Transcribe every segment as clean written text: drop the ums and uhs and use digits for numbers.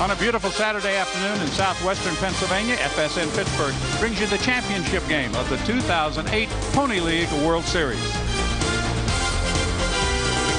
On a beautiful Saturday afternoon in southwestern Pennsylvania, FSN Pittsburgh brings you the championship game of the 2008 Pony League World Series.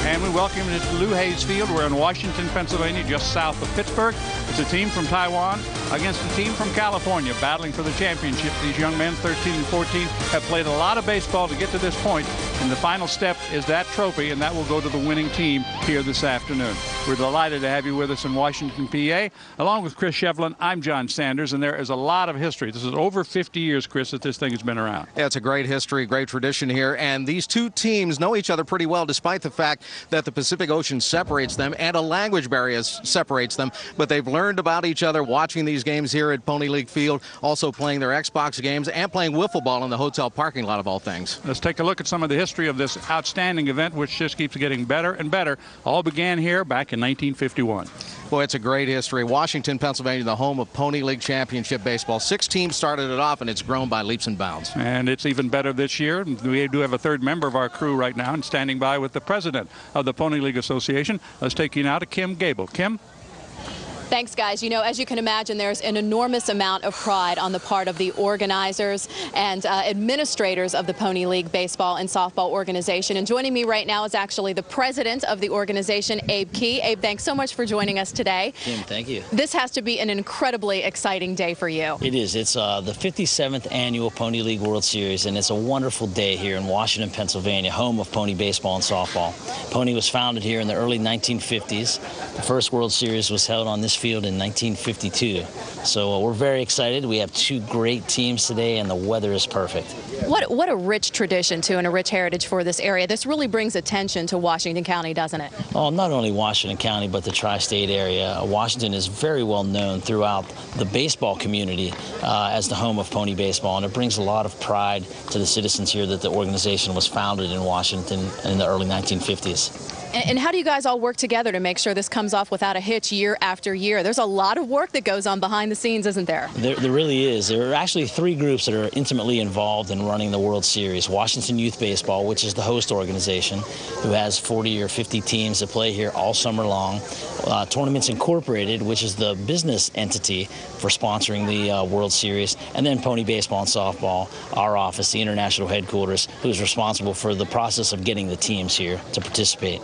And we welcome you to Lou Hayes Field. We're in Washington, Pennsylvania, just south of Pittsburgh. It's a team from Taiwan against a team from California battling for the championship. These young men, 13 and 14, have played a lot of baseball to get to this point. And the final step is that trophy, and that will go to the winning team here this afternoon. We're delighted to have you with us in Washington, PA. Along with Chris Shevlin, I'm John Sanders, and there is a lot of history. This is over 50 years, Chris, that this thing has been around. Yeah, it's a great history, great tradition here. And these two teams know each other pretty well, despite the fact that the Pacific Ocean separates them and a language barrier separates them. But they've learned about each other watching these games here at Pony League Field, also playing their Xbox games and playing wiffle ball in the hotel parking lot, of all things. Let's take a look at some of the history of this outstanding event, which just keeps getting better and better. All began here back in 1951. Boy, it's a great history. Washington, Pennsylvania, the home of Pony League Championship Baseball. 6 teams started it off, and it's grown by leaps and bounds. And it's even better this year. We do have a third member of our crew right now and standing by with the president of the Pony League Association. Let's take you now to Kim Gable. Kim? Thanks, guys. You know, as you can imagine, there's an enormous amount of pride on the part of the organizers and administrators of the Pony League baseball and softball organization. And joining me right now is actually the president of the organization, Abe Key. Abe, thanks so much for joining us today. Kim, thank you. This has to be an incredibly exciting day for you. It is. It's the 57th annual Pony League World Series, and it's a wonderful day here in Washington, Pennsylvania, home of pony baseball and softball. Pony was founded here in the early 1950s. The first World Series was held on this field in 1952. So we're very excited. We have 2 great teams today, and the weather is perfect. What a rich tradition, too, and a rich heritage for this area. This really brings attention to Washington County, doesn't it? Oh, not only Washington County, but the tri-state area. Washington is very well known throughout the baseball community as the home of pony baseball, and it brings a lot of pride to the citizens here that the organization was founded in Washington in the early 1950s. And how do you guys all work together to make sure this comes off without a hitch year after year? There's a lot of work that goes on behind the scenes, isn't there? There really is. There are actually 3 groups that are intimately involved in running the World Series. Washington Youth Baseball, which is the host organization, who has 40 or 50 teams that play here all summer long. Tournaments Incorporated, which is the business entity for sponsoring the World Series. And then Pony Baseball and Softball, our office, the international headquarters, who's responsible for the process of getting the teams here to participate.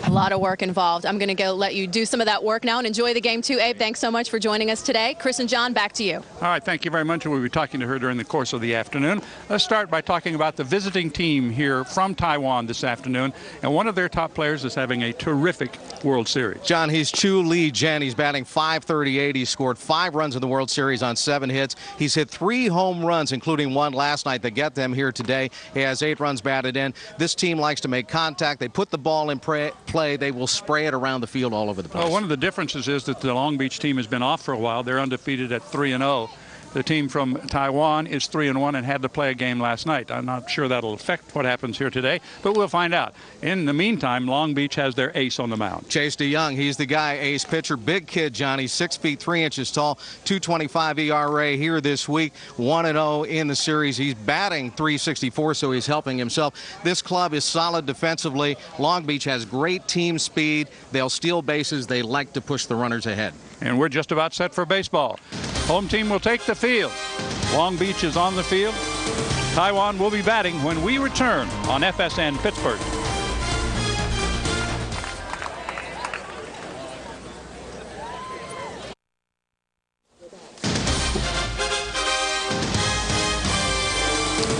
A lot of work involved. I'm going to go let you do some of that work now and enjoy the game too. Abe, thanks so much for joining us today. Chris and John, back to you. All right, thank you very much. We'll be talking to her during the course of the afternoon. Let's start by talking about the visiting team here from Taiwan this afternoon. And one of their top players is having a terrific World Series. John, he's Chu Lee Jen. He's batting .538. He scored 5 runs in the World Series on 7 hits. He's hit 3 home runs, including 1 last night that get them here today. He has 8 runs batted in. This team likes to make contact. They put the ball in play. They will spray it around the field all over the place. Well, one of the differences is that the Long Beach team has been off for a while. They're undefeated at 3-0. The team from Taiwan is 3-1 and had to play a game last night. I'm not sure that'll affect what happens here today, but we'll find out. In the meantime, Long Beach has their ace on the mound. Chase DeYoung, he's the guy, ace pitcher, big kid, Johnny, 6 feet 3 inches tall, .225 ERA here this week, 1-0 in the series. He's batting .364, so he's helping himself. This club is solid defensively. Long Beach has great team speed. They'll steal bases. They like to push the runners ahead. And we're just about set for baseball. Home team will take the field. Long Beach is on the field. Taiwan will be batting when we return on FSN Pittsburgh.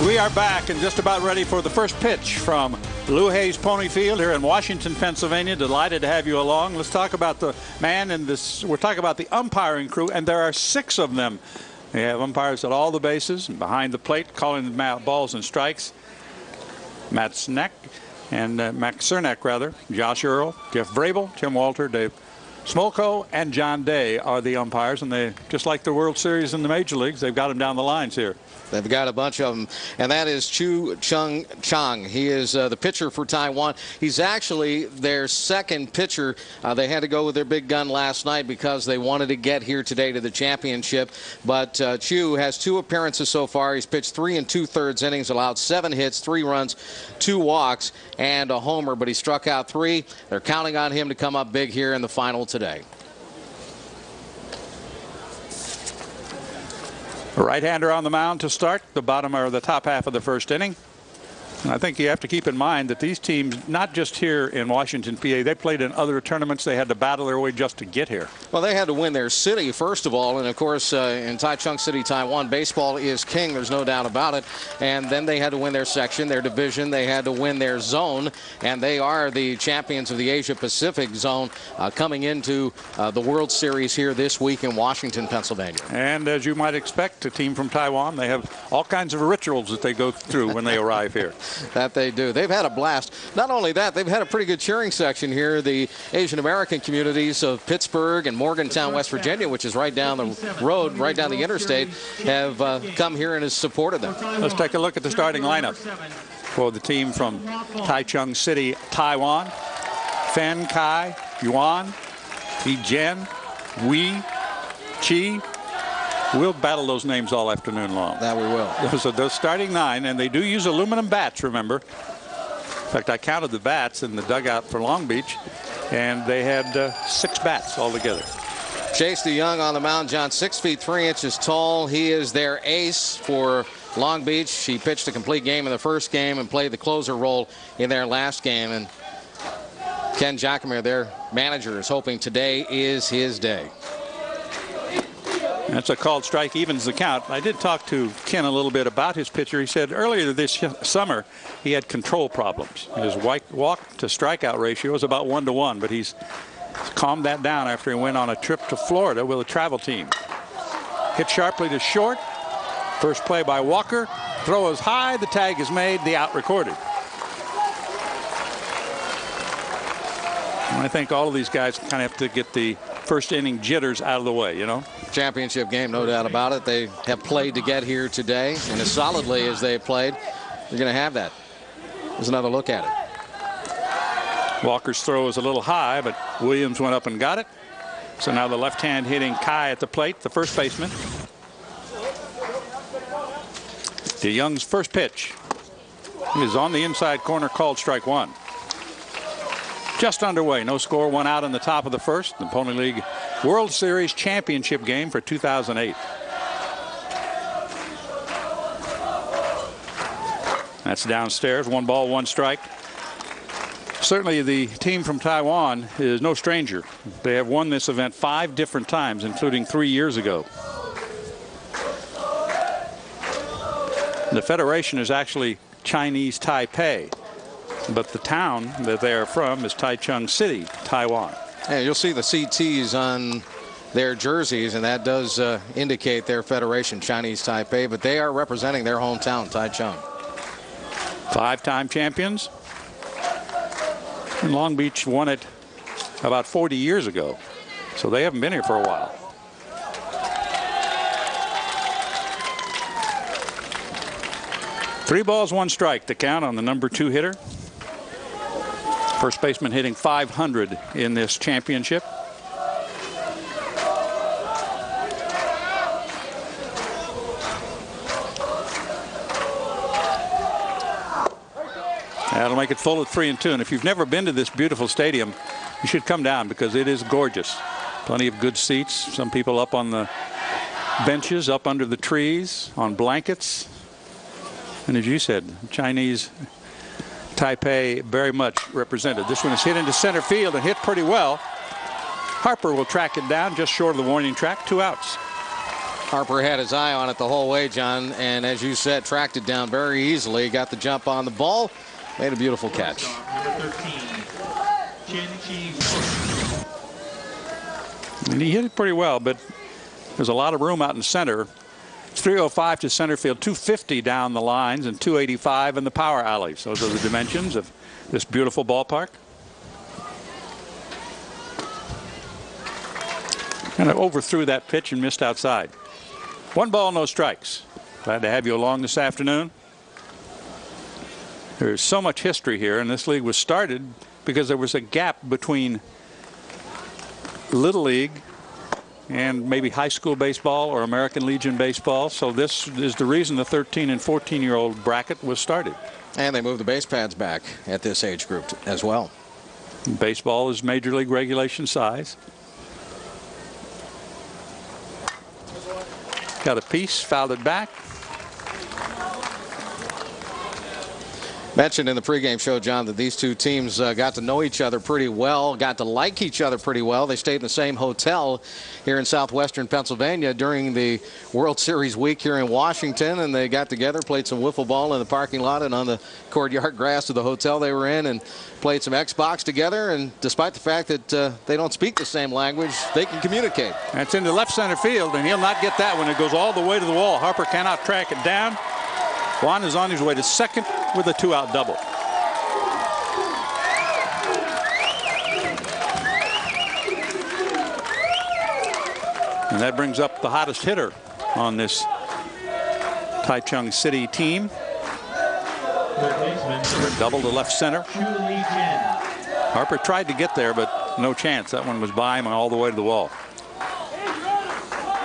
We are back and just about ready for the first pitch from Lou Hayes Pony Field here in Washington, Pennsylvania. Delighted to have you along. Let's talk about the man in this. We're talking about the umpiring crew, and there are 6 of them. They have umpires at all the bases and behind the plate, calling the balls and strikes. Matt Cernak, Josh Earl, Jeff Vrabel, Tim Walter, Dave Smolko, and John Day are the umpires, and they, just like the World Series in the major leagues, they've got them down the lines here. They've got a bunch of them, and that is Chu Chung Chang. He is the pitcher for Taiwan. He's actually their second pitcher. They had to go with their big gun last night because they wanted to get here today to the championship. But Chu has 2 appearances so far. He's pitched 3 2/3 innings, allowed 7 hits, 3 runs, 2 walks, and a homer. But he struck out 3. They're counting on him to come up big here in the final today. A right-hander on the mound to start the bottom or the top half of the first inning. And I think you have to keep in mind that these teams, not just here in Washington, PA, they played in other tournaments. They had to battle their way just to get here. Well, they had to win their city, first of all. And, of course, in Taichung City, Taiwan, baseball is king. There's no doubt about it. And then they had to win their section, their division. They had to win their zone. And they are the champions of the Asia-Pacific zone coming into the World Series here this week in Washington, Pennsylvania. And as you might expect, a team from Taiwan, they have all kinds of rituals that they go through when they arrive here. That they do. They've had a blast. Not only that, they've had a pretty good cheering section here. The Asian American communities of Pittsburgh and Morgantown, West Virginia, which is right down the road, right down the interstate, have come here and has supported them. Let's take a look at the starting lineup for the team from Taichung City, Taiwan. Fan Kai, Yuan, Yijian, Wei, Chi. We'll battle those names all afternoon long. That we will. Those are the starting 9, and they do use aluminum bats, remember. In fact, I counted the bats in the dugout for Long Beach, and they had 6 bats altogether. Chase DeYoung on the mound. John, 6 feet 3 inches tall. He is their ace for Long Beach. He pitched a complete game in the first game and played the closer role in their last game. And Ken Jacomir, their manager, is hoping today is his day. That's a called strike, evens the count. I did talk to Ken a little bit about his pitcher. He said earlier this summer he had control problems. His walk to strikeout ratio is about 1-to-1, but he's calmed that down after he went on a trip to Florida with a travel team. Hit sharply to short. First play by Walker. Throw is high. The tag is made. The out recorded. And I think all of these guys kind of have to get the first inning jitters out of the way, you know. Championship game, no doubt about it. They have played to get here today, and as solidly as they played, you're going to have that. There's another look at it. Walker's throw is a little high, but Williams went up and got it. So now the left-hand hitting Kai at the plate, the first baseman. DeYoung's first pitch is on the inside corner, called strike 1. Just underway, no score, 1 out in the top of the first. The Pony League World Series championship game for 2008. That's downstairs, 1 ball, 1 strike. Certainly the team from Taiwan is no stranger. They have won this event 5 different times, including 3 years ago. The federation is actually Chinese Taipei, but the town that they are from is Taichung City, Taiwan. Yeah, you'll see the CTs on their jerseys, and that does indicate their federation, Chinese Taipei, but they are representing their hometown, Taichung. 5-time champions. And Long Beach won it about 40 years ago, so they haven't been here for a while. Three balls, 1 strike to count on the number 2 hitter. First baseman hitting .500 in this championship. That'll make it full at 3-2. And if you've never been to this beautiful stadium, you should come down because it is gorgeous. Plenty of good seats. Some people up on the benches, up under the trees, on blankets. And as you said, Chinese Taipei very much represented. This one is hit into center field and hit pretty well. Harper will track it down just short of the warning track. 2 outs. Harper had his eye on it the whole way, John, and as you said, tracked it down very easily. Got the jump on the ball. Made a beautiful catch. And he hit it pretty well, but there's a lot of room out in center. It's 305 to center field, 250 down the lines, and 285 in the power alleys. Those are the dimensions of this beautiful ballpark. Kind of overthrew that pitch and missed outside. 1 ball, no strikes. Glad to have you along this afternoon. There's so much history here, and this league was started because there was a gap between Little League and maybe high school baseball or American Legion baseball. So this is the reason the 13 and 14-year-old bracket was started. And they moved the base pads back at this age group as well. Baseball is major league regulation size. Got a piece, fouled it back. Mentioned in the pregame show, John, that these two teams got to know each other pretty well, got to like each other pretty well. They stayed in the same hotel here in southwestern Pennsylvania during the World Series week here in Washington, and they got together, played some wiffle ball in the parking lot and on the courtyard grass of the hotel they were in, and played some Xbox together. And despite the fact that they don't speak the same language, they can communicate. That's into left center field, and he'll not get that one. It goes all the way to the wall. Harper cannot track it down. Juan is on his way to second with a 2-out double. And that brings up the hottest hitter on this Taichung City team. Double to left center. Harper tried to get there, but no chance. That one was by him and all the way to the wall.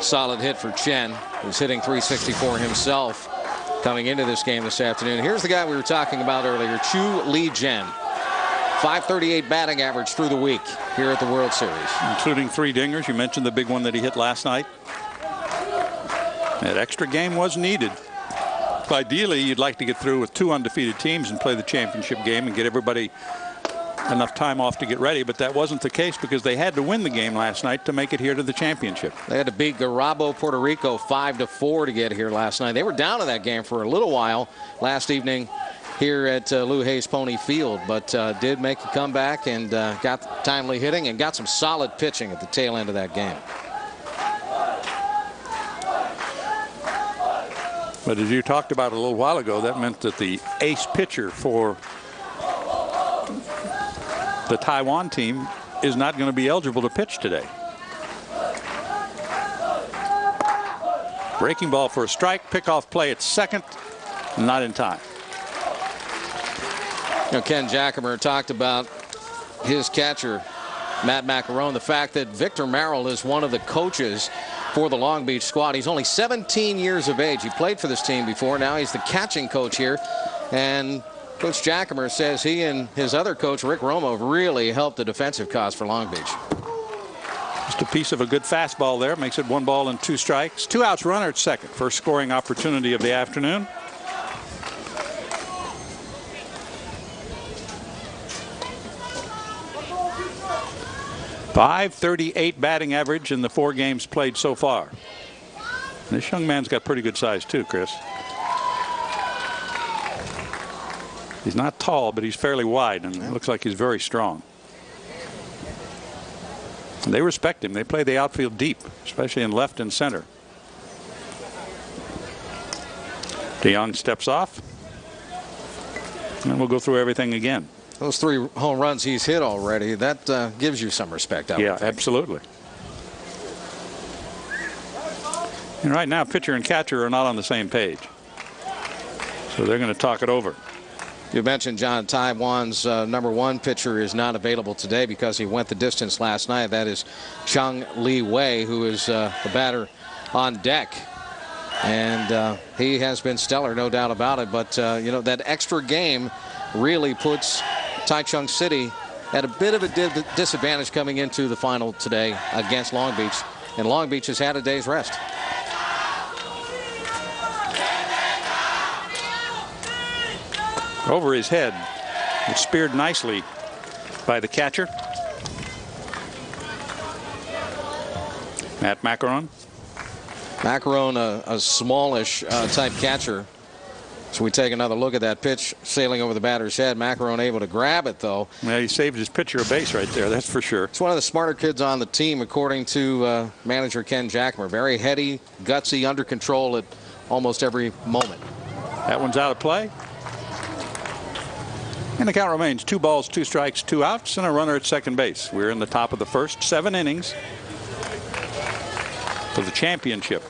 Solid hit for Chen, who's hitting .364 himself coming into this game this afternoon. Here's the guy we were talking about earlier, Chu Lee-Jen. .538 batting average through the week here at the World Series. Including 3 dingers. You mentioned the big one that he hit last night. That extra game was needed. Ideally, you'd like to get through with 2 undefeated teams and play the championship game and get everybody enough time off to get ready, but that wasn't the case because they had to win the game last night to make it here to the championship. They had to beat Garabo, Puerto Rico 5-4 to get here last night. They were down in that game for a little while last evening here at Lou Hayes Pony Field, but did make a comeback and got timely hitting and got some solid pitching at the tail end of that game. But as you talked about a little while ago, that meant that the ace pitcher for the Taiwan team is not going to be eligible to pitch today. Breaking ball for a strike, pickoff play at second, not in time. You know, Ken Jackamer talked about his catcher, Matt Macarone, the fact that Victor Merrill is one of the coaches for the Long Beach squad. He's only 17 years of age. He played for this team before. Now he's the catching coach here. And Coach Jackamer says he and his other coach, Rick Romo, really helped the defensive cause for Long Beach. Just a piece of a good fastball there. Makes it 1 ball and 2 strikes. 2 outs, runner at second. First scoring opportunity of the afternoon. .538 batting average in the 4 games played so far. This young man's got pretty good size too, Chris. He's not tall, but he's fairly wide, and it looks like he's very strong. And they respect him. They play the outfield deep, especially in left and center. DeYoung steps off, and we'll go through everything again. Those 3 home runs he's hit already, that gives you some respect. Yeah, absolutely. And right now, pitcher and catcher are not on the same page, so they're going to talk it over. You mentioned, John, Taiwan's #1 pitcher is not available today because he went the distance last night. That is Chung Lee Wei, who is the batter on deck. And he has been stellar, no doubt about it. But, you know, that extra game really puts Taichung City at a bit of a disadvantage coming into the final today against Long Beach. And Long Beach has had a day's rest. Over his head. It's speared nicely by the catcher. Matt Macaron. Macaron, a smallish type catcher. So we take another look at that pitch sailing over the batter's head. Macaron able to grab it, though. Yeah, he saved his pitcher a base right there, that's for sure. It's one of the smarter kids on the team, according to manager Ken Jackamer. Very heady, gutsy, under control at almost every moment. That one's out of play. And the count remains 2 balls, 2 strikes, 2 outs, and a runner at second base. We're in the top of the first 7 innings for the championship.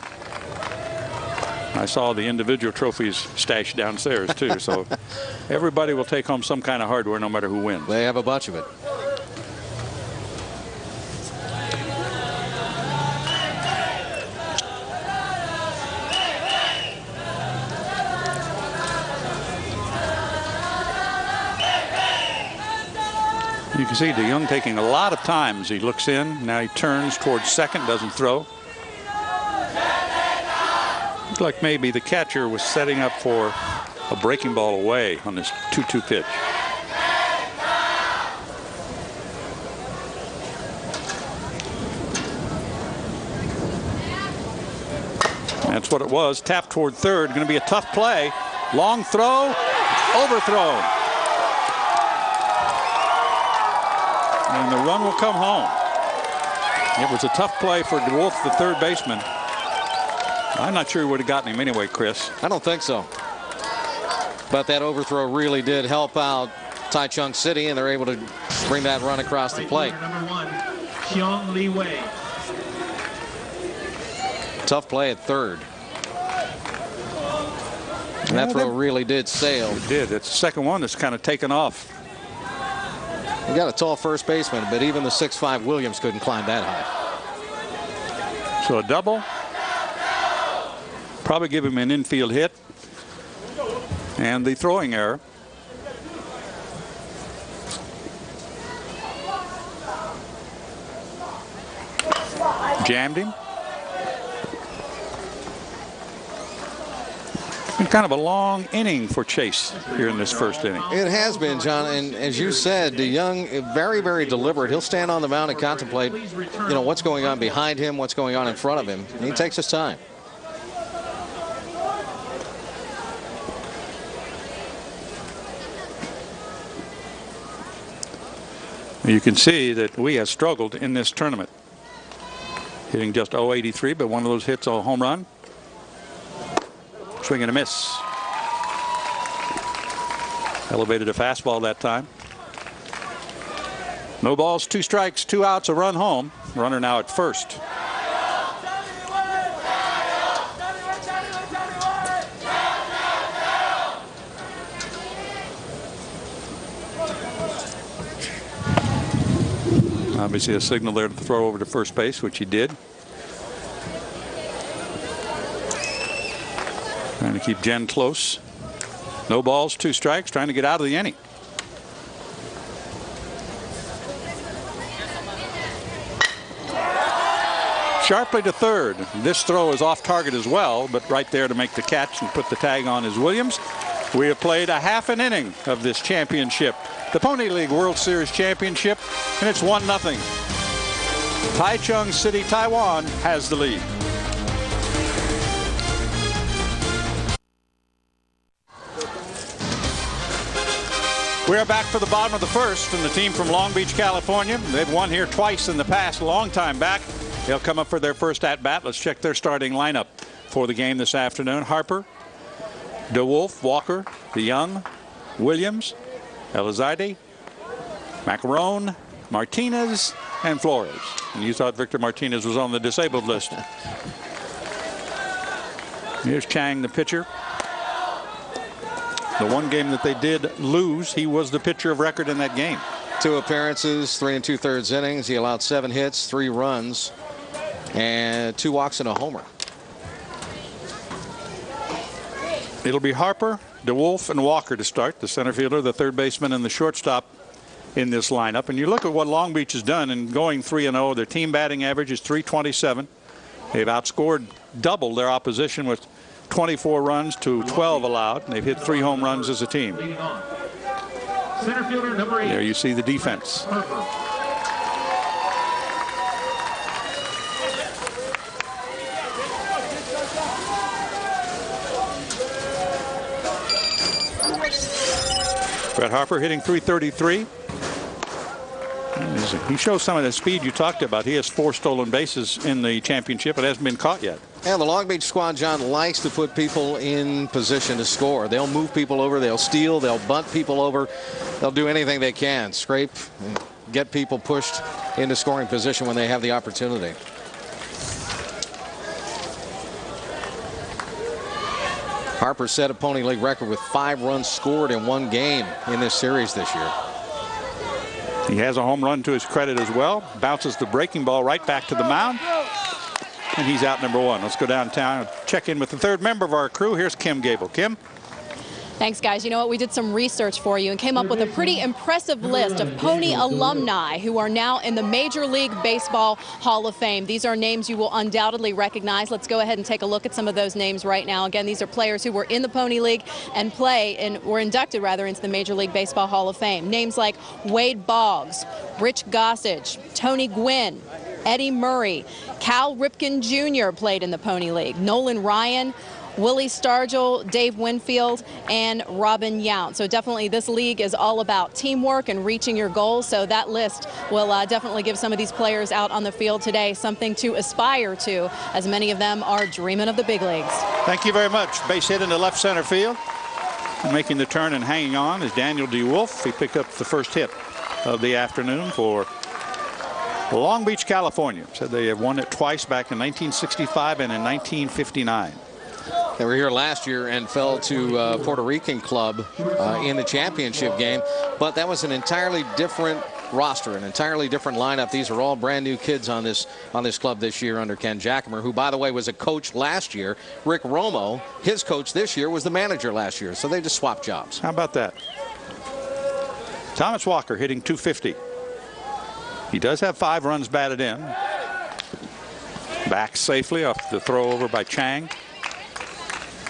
I saw the individual trophies stashed downstairs too, so everybody will take home some kind of hardware no matter who wins. They have a bunch of it. You can see DeYoung taking a lot of time as he looks in. Now he turns towards second, doesn't throw. Looked like maybe the catcher was setting up for a breaking ball away on this 2-2 pitch. That's what it was. Tap toward third. Going to be a tough play. Long throw. Overthrown. And the run will come home. It was a tough play for DeWolf, the third baseman. I'm not sure he would have gotten him anyway, Chris. I don't think so. But that overthrow really did help out Taichung City, and they're able to bring that run across the plate. Number 1, Xiong Li Wei. Tough play at third. And that throw really did sail. It did. It's the second one that's kind of taken off. You got a tall first baseman, but even the 6'5" Williams couldn't climb that high. So a double. Probably give him an infield hit. And the throwing error. Jammed him. Been kind of a long inning for Chase here in this first inning. It has been, John, and as you said, DeYoung, very, very deliberate. He'll stand on the mound and contemplate, what's going on behind him, what's going on in front of him. And he takes his time. You can see that we have struggled in this tournament. Hitting just .083, but one of those hits a home run. Swing and a miss. Elevated a fastball that time. No balls, 2 strikes, 2 outs, a run home. Runner now at first. Obviously a signal there to throw over to first base, which he did. Trying to keep Jen close. No balls, 2 strikes, trying to get out of the inning. Sharply to third. This throw is off target as well, but right there to make the catch and put the tag on is Williams. We have played a half an inning of this championship, the Pony League World Series Championship, and it's 1-0. Taichung City, Taiwan has the lead. We are back for the bottom of the first, and the team from Long Beach, California, they've won here twice in the past, a long time back. They'll come up for their first at-bat. Let's check their starting lineup for the game this afternoon. Harper, DeWolf, Walker, DeYoung, Williams, Elizalde, Macaron, Martinez, and Flores. And you thought Victor Martinez was on the disabled list. Here's Chang, the pitcher. The one game that they did lose, he was the pitcher of record in that game. 2 appearances, 3 2/3 innings. He allowed 7 hits, 3 runs, and 2 walks and a homer. It'll be Harper, DeWolf, and Walker to start, the center fielder, the third baseman, and the shortstop in this lineup. And you look at what Long Beach has done in going 3-0. Their team batting average is .327. They've outscored double their opposition with 24 runs to 12 allowed. They've hit 3 home runs as a team. Center fielder number 8. There you see the defense. Brett Harper hitting .333. He shows some of the speed you talked about. He has 4 stolen bases in the championship. It hasn't been caught yet. Yeah, the Long Beach squad, John, likes to put people in position to score. They'll move people over. They'll steal. They'll bunt people over. They'll do anything they can. Scrape and get people pushed into scoring position when they have the opportunity. Harper set a Pony League record with 5 runs scored in 1 game in this series this year. He has a home run to his credit as well. Bounces the breaking ball right back to the mound. And he's out number 1. Let's go downtown and check in with the third member of our crew. Here's Kim Gable. Kim? Thanks, guys. You know what? We did some research for you and came up with a pretty impressive list of Pony alumni who are now in the Major League Baseball Hall of Fame. These are names you will undoubtedly recognize. Let's go ahead and take a look at some of those names right now. Again, these are players who were in the Pony League and were inducted rather into the Major League Baseball Hall of Fame. Names like Wade Boggs, Rich Gossage, Tony Gwynn, Eddie Murray, Cal Ripken Jr. played in the Pony League, Nolan Ryan, Willie Stargell, Dave Winfield, and Robin Yount. So definitely this league is all about teamwork and reaching your goals. So that list will definitely give some of these players out on the field today something to aspire to, as many of them are dreaming of the big leagues. Thank you very much. Base hit into left center field. Making the turn and hanging on is Daniel DeWolf. He picked up the first hit of the afternoon for Long Beach, California. Said they have won it twice back in 1965 and in 1959. They were here last year and fell to Puerto Rican club in the championship game, but that was an entirely different roster, an entirely different lineup. These are all brand new kids on this club this year under Ken Jackamer, who, by the way, was a coach last year. Rick Romo, his coach this year, was the manager last year, so they just swapped jobs. How about that? Thomas Walker hitting .250. He does have 5 runs batted in. Back safely off the throw over by Chang.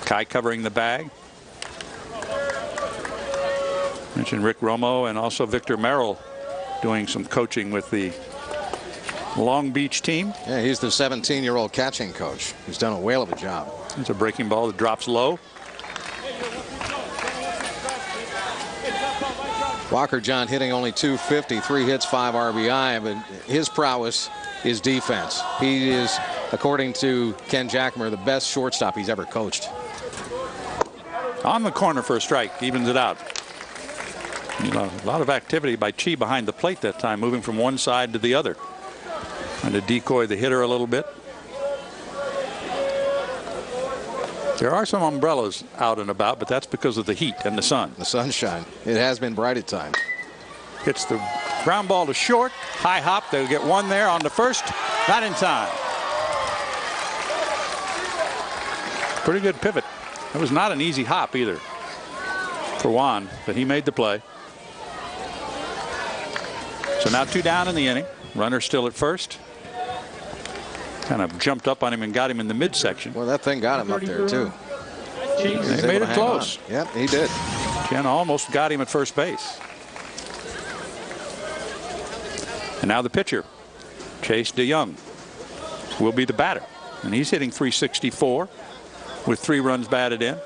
Kai covering the bag. Mentioned Rick Romo and also Victor Merrill doing some coaching with the Long Beach team. Yeah, he's the 17-year-old catching coach. He's done a whale of a job. It's a breaking ball that drops low. Walker John hitting only .250, 3 hits, 5 RBI, but his prowess is defense. He is, according to Ken Jackamer, the best shortstop he's ever coached. On the corner for a strike, evens it out. A lot of activity by Chi behind the plate that time, moving from one side to the other. Trying to decoy the hitter a little bit. There are some umbrellas out and about, but that's because of the heat and the sun. The sunshine. It has been bright at times. Hits the ground ball to short. High hop. They'll get one there on the first. Not in time. Pretty good pivot. It was not an easy hop either for Juan, but he made the play. So now 2 down in the inning. Runner still at first. Kind of jumped up on him and got him in the midsection. Well, that thing got him up there too. He made it close. Yep, he did. Ken almost got him at first base. And now the pitcher, Chase DeYoung, will be the batter, and he's hitting .364 with 3 runs batted in.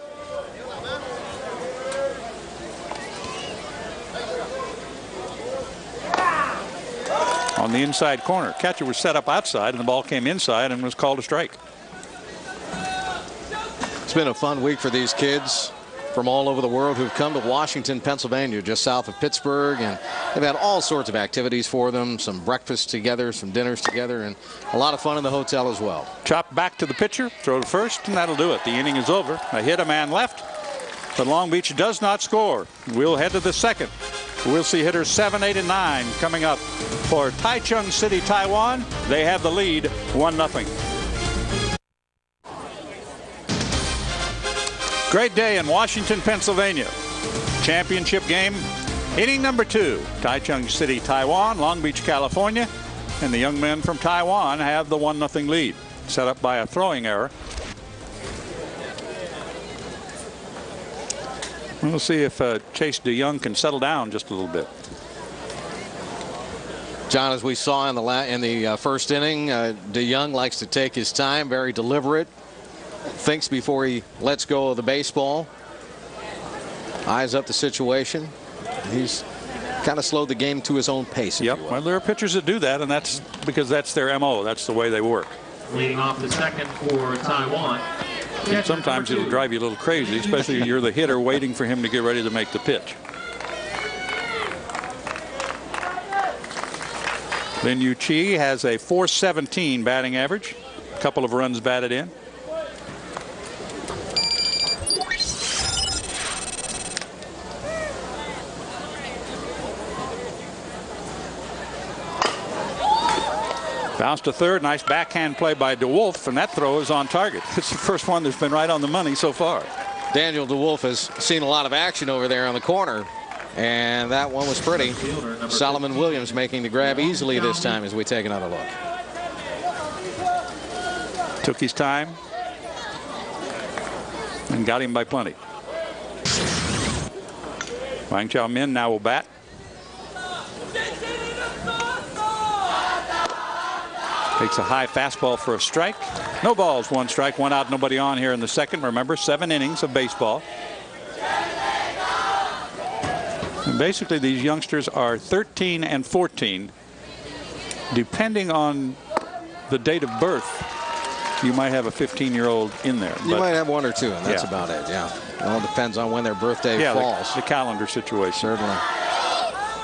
On the inside corner, catcher was set up outside and the ball came inside and was called a strike. It's been a fun week for these kids from all over the world who've come to Washington, Pennsylvania, just south of Pittsburgh, and they've had all sorts of activities for them, some breakfasts together, some dinners together, and a lot of fun in the hotel as well. Chop back to the pitcher, throw to first, and that'll do it. The inning is over. A hit, a man left, but Long Beach does not score. We'll head to the second. We'll see hitters 7, 8, and 9 coming up for Taichung City, Taiwan. They have the lead 1-0. Great day in Washington, Pennsylvania. Championship game, inning number 2. Taichung City, Taiwan, Long Beach, California, and the young men from Taiwan have the 1-0 lead, set up by a throwing error. We'll see if Chase DeYoung can settle down just a little bit. John, as we saw in the first inning, DeYoung likes to take his time, very deliberate, thinks before he lets go of the baseball, eyes up the situation. He's kind of slowed the game to his own pace. Yep. Well, there are pitchers that do that, and that's because that's their MO. That's the way they work. Leading off the second for Taiwan. And sometimes it'll drive you a little crazy, especially if you're the hitter waiting for him to get ready to make the pitch. Lin Yu Chi has a .417 batting average, a couple of runs batted in. Bounce to third. Nice backhand play by DeWolf, and that throw is on target. It's the first one that's been right on the money so far. Daniel DeWolf has seen a lot of action over there on the corner, and that one was pretty. Solomon Williams making the grab easily this time as we take another look. Took his time and got him by plenty. Wang Chao Min now will bat. Takes a high fastball for a strike. No balls, 1 strike, 1 out, nobody on here in the second. Remember, 7 innings of baseball. And basically, these youngsters are 13 and 14. Depending on the date of birth, you might have a 15-year-old in there. You might have 1 or 2, and that's about it, yeah. It all depends on when their birthday falls. The calendar situation. Certainly.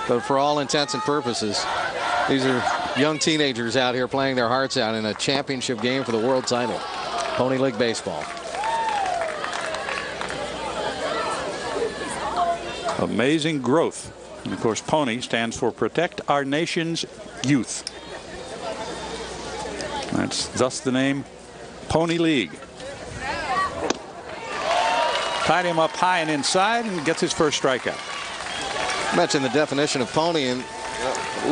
But for all intents and purposes, these are young teenagers out here playing their hearts out in a championship game for the world title. Pony League Baseball. Amazing growth. And of course, Pony stands for Protect Our Nation's Youth. That's thus the name Pony League. Tied him up high and inside and gets his first strikeout. Mentioned the definition of pony, and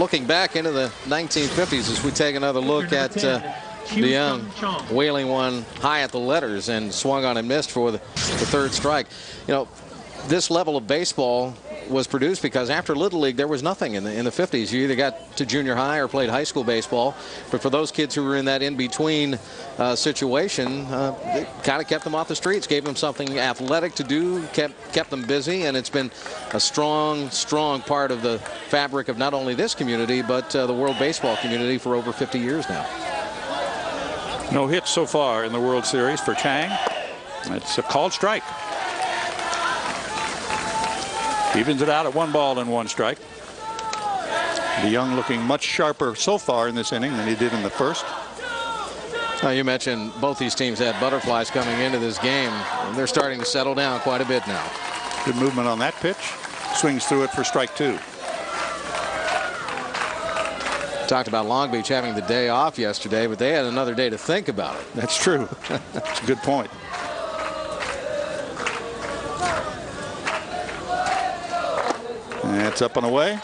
looking back into the 1950s as we take another look at DeYoung wheeling one high at the letters and swung on and missed for the 3rd strike. You know, this level of baseball was produced because after Little League there was nothing in the 50s. You either got to junior high or played high school baseball. But for those kids who were in that in-between situation, it kind of kept them off the streets, gave them something athletic to do, kept them busy, and it's been a strong part of the fabric of not only this community but the world baseball community for over 50 years now. No hits so far in the World Series for Chang. It's a called strike. Evens it out at 1 ball and 1 strike. DeYoung looking much sharper so far in this inning than he did in the first. Now, you mentioned both these teams had butterflies coming into this game, and they're starting to settle down quite a bit now. Good movement on that pitch. Swings through it for strike 2. Talked about Long Beach having the day off yesterday, but they had another day to think about it. That's true. That's a good point. That's up and away.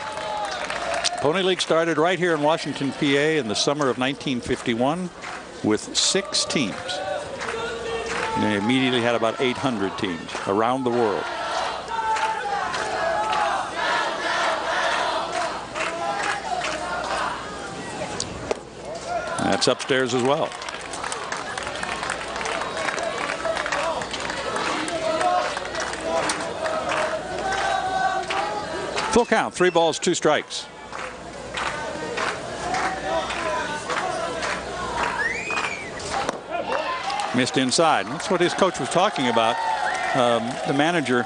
Pony League started right here in Washington, PA in the summer of 1951 with 6 teams. And they immediately had about 800 teams around the world. That's upstairs as well. Full count, 3 balls, 2 strikes. Missed inside. That's what his coach was talking about. The manager,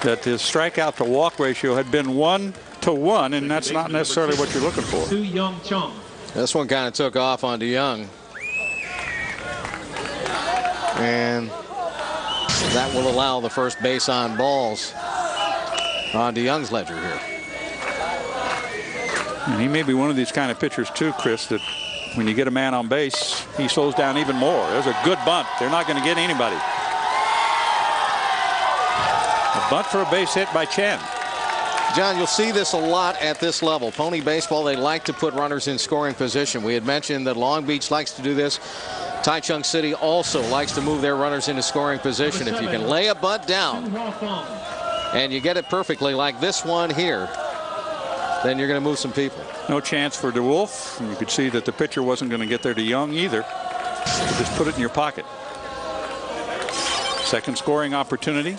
that his strikeout to walk ratio had been 1 to 1, and that's not necessarily what you're looking for. This one kind of took off on DeYoung. And that will allow the first base on balls on DeYoung's ledger here. And he may be one of these kind of pitchers too, Chris, that when you get a man on base, he slows down even more. There's a good bunt. They're not going to get anybody. A bunt for a base hit by Chen. John, you'll see this a lot at this level. Pony baseball, they like to put runners in scoring position. We had mentioned that Long Beach likes to do this. Taichung City also likes to move their runners into scoring position. If you can lay a bunt down and you get it perfectly like this one here, then you're going to move some people. No chance for DeWolf. And you could see that the pitcher wasn't going to get there to Young either. So just put it in your pocket. Second scoring opportunity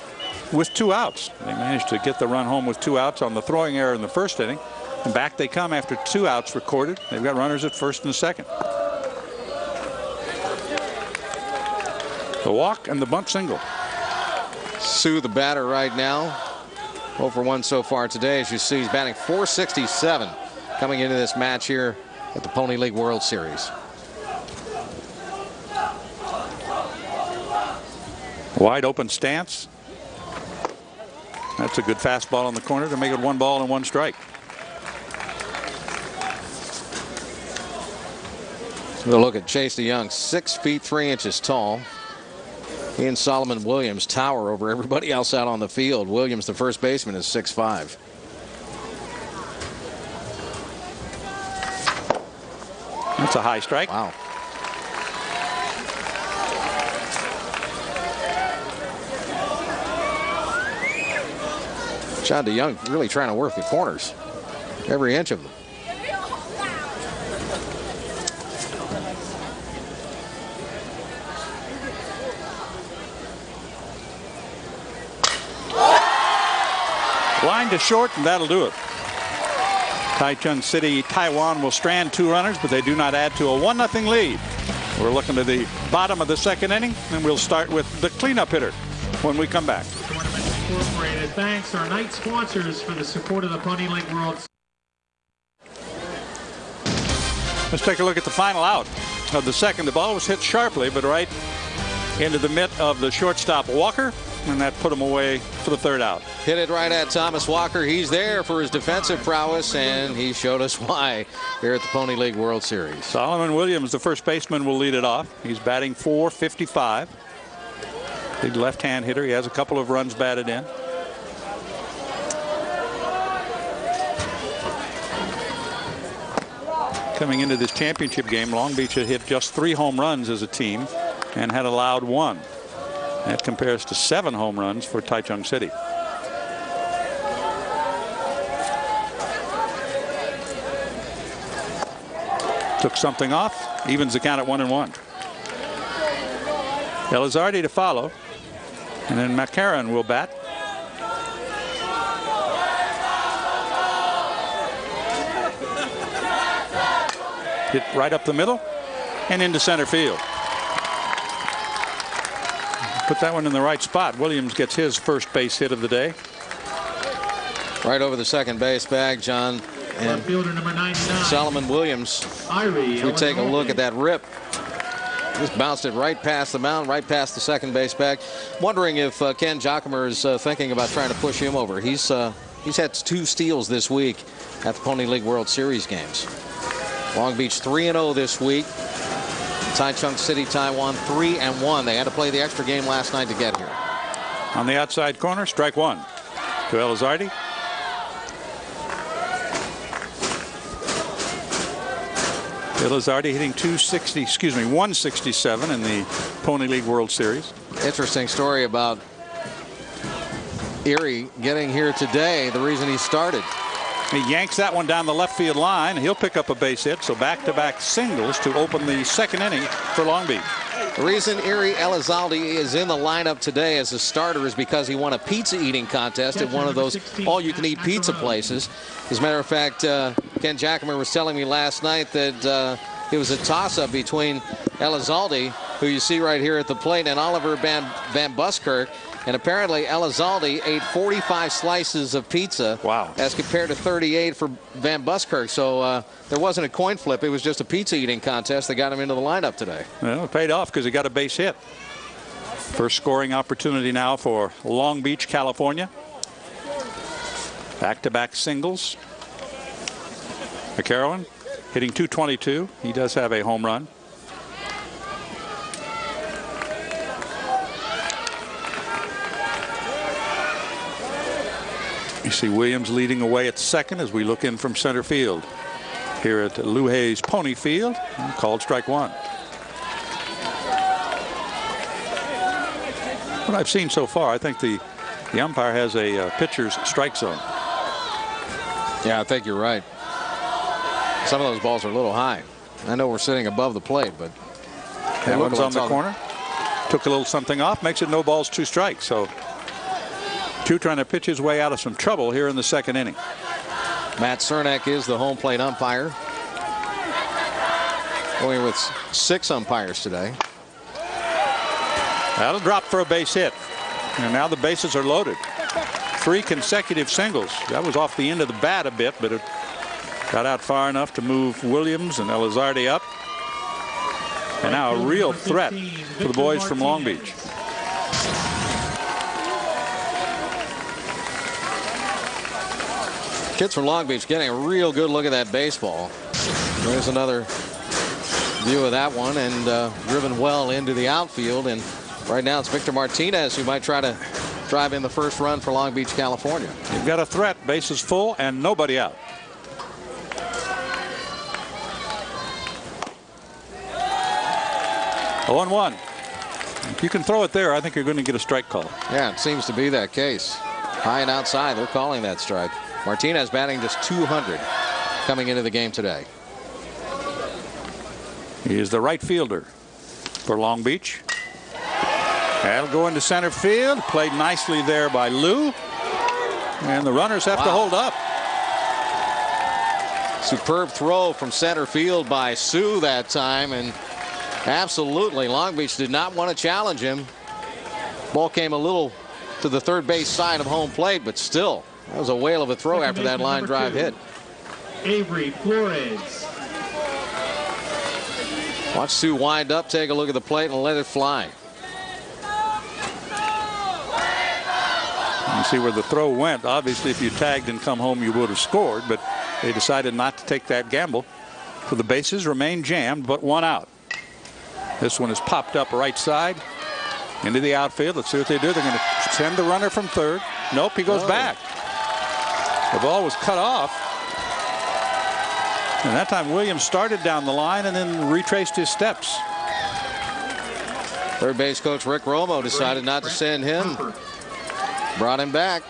with 2 outs. They managed to get the run home with 2 outs on the throwing error in the first inning. And back they come after 2 outs recorded. They've got runners at first and second. The walk and the bunt single. Sue, the batter right now, 0 for 1 so far today. As you see, he's batting .467 coming into this match here at the Pony League World Series. Wide open stance. That's a good fastball in the corner to make it 1 ball and 1 strike. We'll look at Chase DeYoung, 6 feet 3 inches tall. He and Solomon Williams tower over everybody else out on the field. Williams, the first baseman, is 6'5". That's a high strike. Wow. John DeYoung really trying to work the corners, every inch of them. Line to short, and that'll do it. Taichung City, Taiwan will strand 2 runners, but they do not add to a 1-0 lead. We're looking to the bottom of the second inning, and we'll start with the cleanup hitter when we come back. Tournament Incorporated thanks our night sponsors for the support of the Pony League World. Let's take a look at the final out of the second. The ball was hit sharply, but right into the mitt of the shortstop Walker, and that put him away for the third out. Hit it right at Thomas Walker. He's there for his defensive prowess, and he showed us why here at the Pony League World Series. Solomon Williams, the first baseman, will lead it off. He's batting .455. Big left-hand hitter. He has a couple of runs batted in. Coming into this championship game, Long Beach had hit just 3 home runs as a team and had allowed 1. That compares to 7 home runs for Taichung City. Took something off, evens the count at 1-1. Elizardi to follow, and then McCarron will bat. Hit right up the middle and into center field. Put that one in the right spot. Williams gets his first base hit of the day. Right over the second base bag, John. And fielder number 99, Solomon Williams, if we take a look at that rip, just bounced it right past the mound, right past the second base bag. Wondering if Ken Jockemer is thinking about trying to push him over. He's had 2 steals this week at the Pony League World Series games. Long Beach 3-0 this week. Taichung City, Taiwan 3-1. They had to play the extra game last night to get here. On the outside corner, strike 1 to Elizardi. Elizardi hitting 167 in the Pony League World Series. Interesting story about Erie getting here today. The reason he started. He yanks that one down the left field line. He'll pick up a base hit. So back-to-back singles to open the second inning for Long Beach. The reason Erie Elizalde is in the lineup today as a starter is because he won a pizza eating contest at one of those all-you-can-eat pizza places. As a matter of fact, Ken Jackemer was telling me last night that it was a toss-up between Elizalde, who you see right here at the plate, and Oliver Van Buskirk. And apparently Elizalde ate 45 slices of pizza. Wow. As compared to 38 for Van Buskirk. So there wasn't a coin flip. It was just a pizza eating contest that got him into the lineup today. Well, it paid off because he got a base hit. First scoring opportunity now for Long Beach, California. Back-to-back singles. McCarron hitting .222. He does have a home run. You see Williams leading away at second as we look in from center field here at Lou Hayes Pony Field. Called strike 1. What I've seen so far, I think the umpire has a pitcher's strike zone. Yeah, I think you're right. Some of those balls are a little high. I know we're sitting above the plate, but that one's on the corner. Took a little something off, makes it no balls, 2 strikes. So Chu trying to pitch his way out of some trouble here in the second inning. Matt Cernak is the home plate umpire. Going with 6 umpires today. That'll drop for a base hit. And now the bases are loaded. 3 consecutive singles. That was off the end of the bat a bit, but it got out far enough to move Williams and Elizardi up. And now a real threat for the boys from Long Beach. Kids from Long Beach getting a real good look at that baseball. There's another view of that one, and driven well into the outfield. And Right now it's Victor Martinez who might try to drive in the first run for Long Beach, California. You've got a threat. Bases full and nobody out. A 1-1. If you can throw it there, I think you're going to get a strike call. Yeah, it seems to be that case. High and outside, they're calling that strike. Martinez batting just 200 coming into the game today. He is the right fielder for Long Beach. That'll go into center field. Played nicely there by Lou. And the runners have to hold up. Superb throw from center field by Sue that time. And absolutely, Long Beach did not want to challenge him. Ball came a little to the third base side of home plate, but still, that was a whale of a throw after that line drive hit. Avery Flores. Watch Sue wind up, take a look at the plate, and let it fly. You see where the throw went. Obviously, if you tagged and come home, you would have scored, but they decided not to take that gamble. So the bases remain jammed, but one out. This one is popped up right side into the outfield. Let's see what they do. They're going to send the runner from third. Nope, he goes back. The ball was cut off. And that time Williams started down the line and then retraced his steps. Third base coach Rick Romo decided not to send him. Brought him back.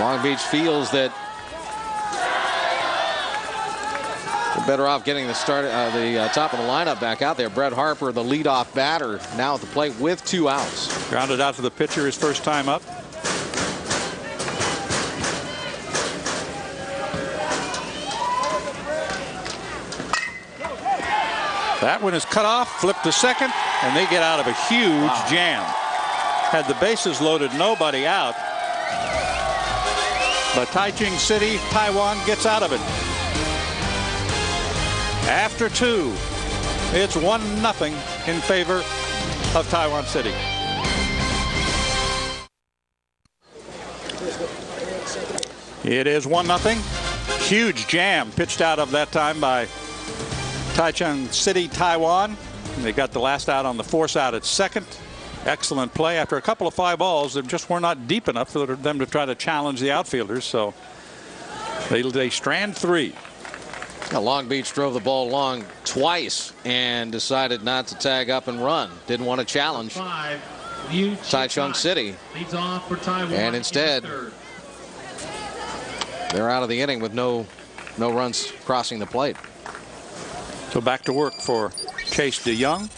Long Beach feels that they're better off getting the start, the top of the lineup back out there. Brett Harper, the leadoff batter, now at the plate with 2 outs. Grounded out to the pitcher his first time up. That one is cut off, flipped to second, and they get out of a huge jam. Had the bases loaded, nobody out. But Taichung City, Taiwan gets out of it. After 2, it's 1-0 in favor of Taiwan City. It is 1-0. Huge jam pitched out of that time by Taichung City, Taiwan. And they got the last out on the force out at second. Excellent play. After a couple of 5 balls, they just were not deep enough for them to try to challenge the outfielders. So they strand 3. Now, Long Beach drove the ball long twice and decided not to tag up and run. Didn't want to challenge Taichung City. Leads off for Taiwan. And instead, they're out of the inning with no runs crossing the plate. So back to work for Chase DeYoung.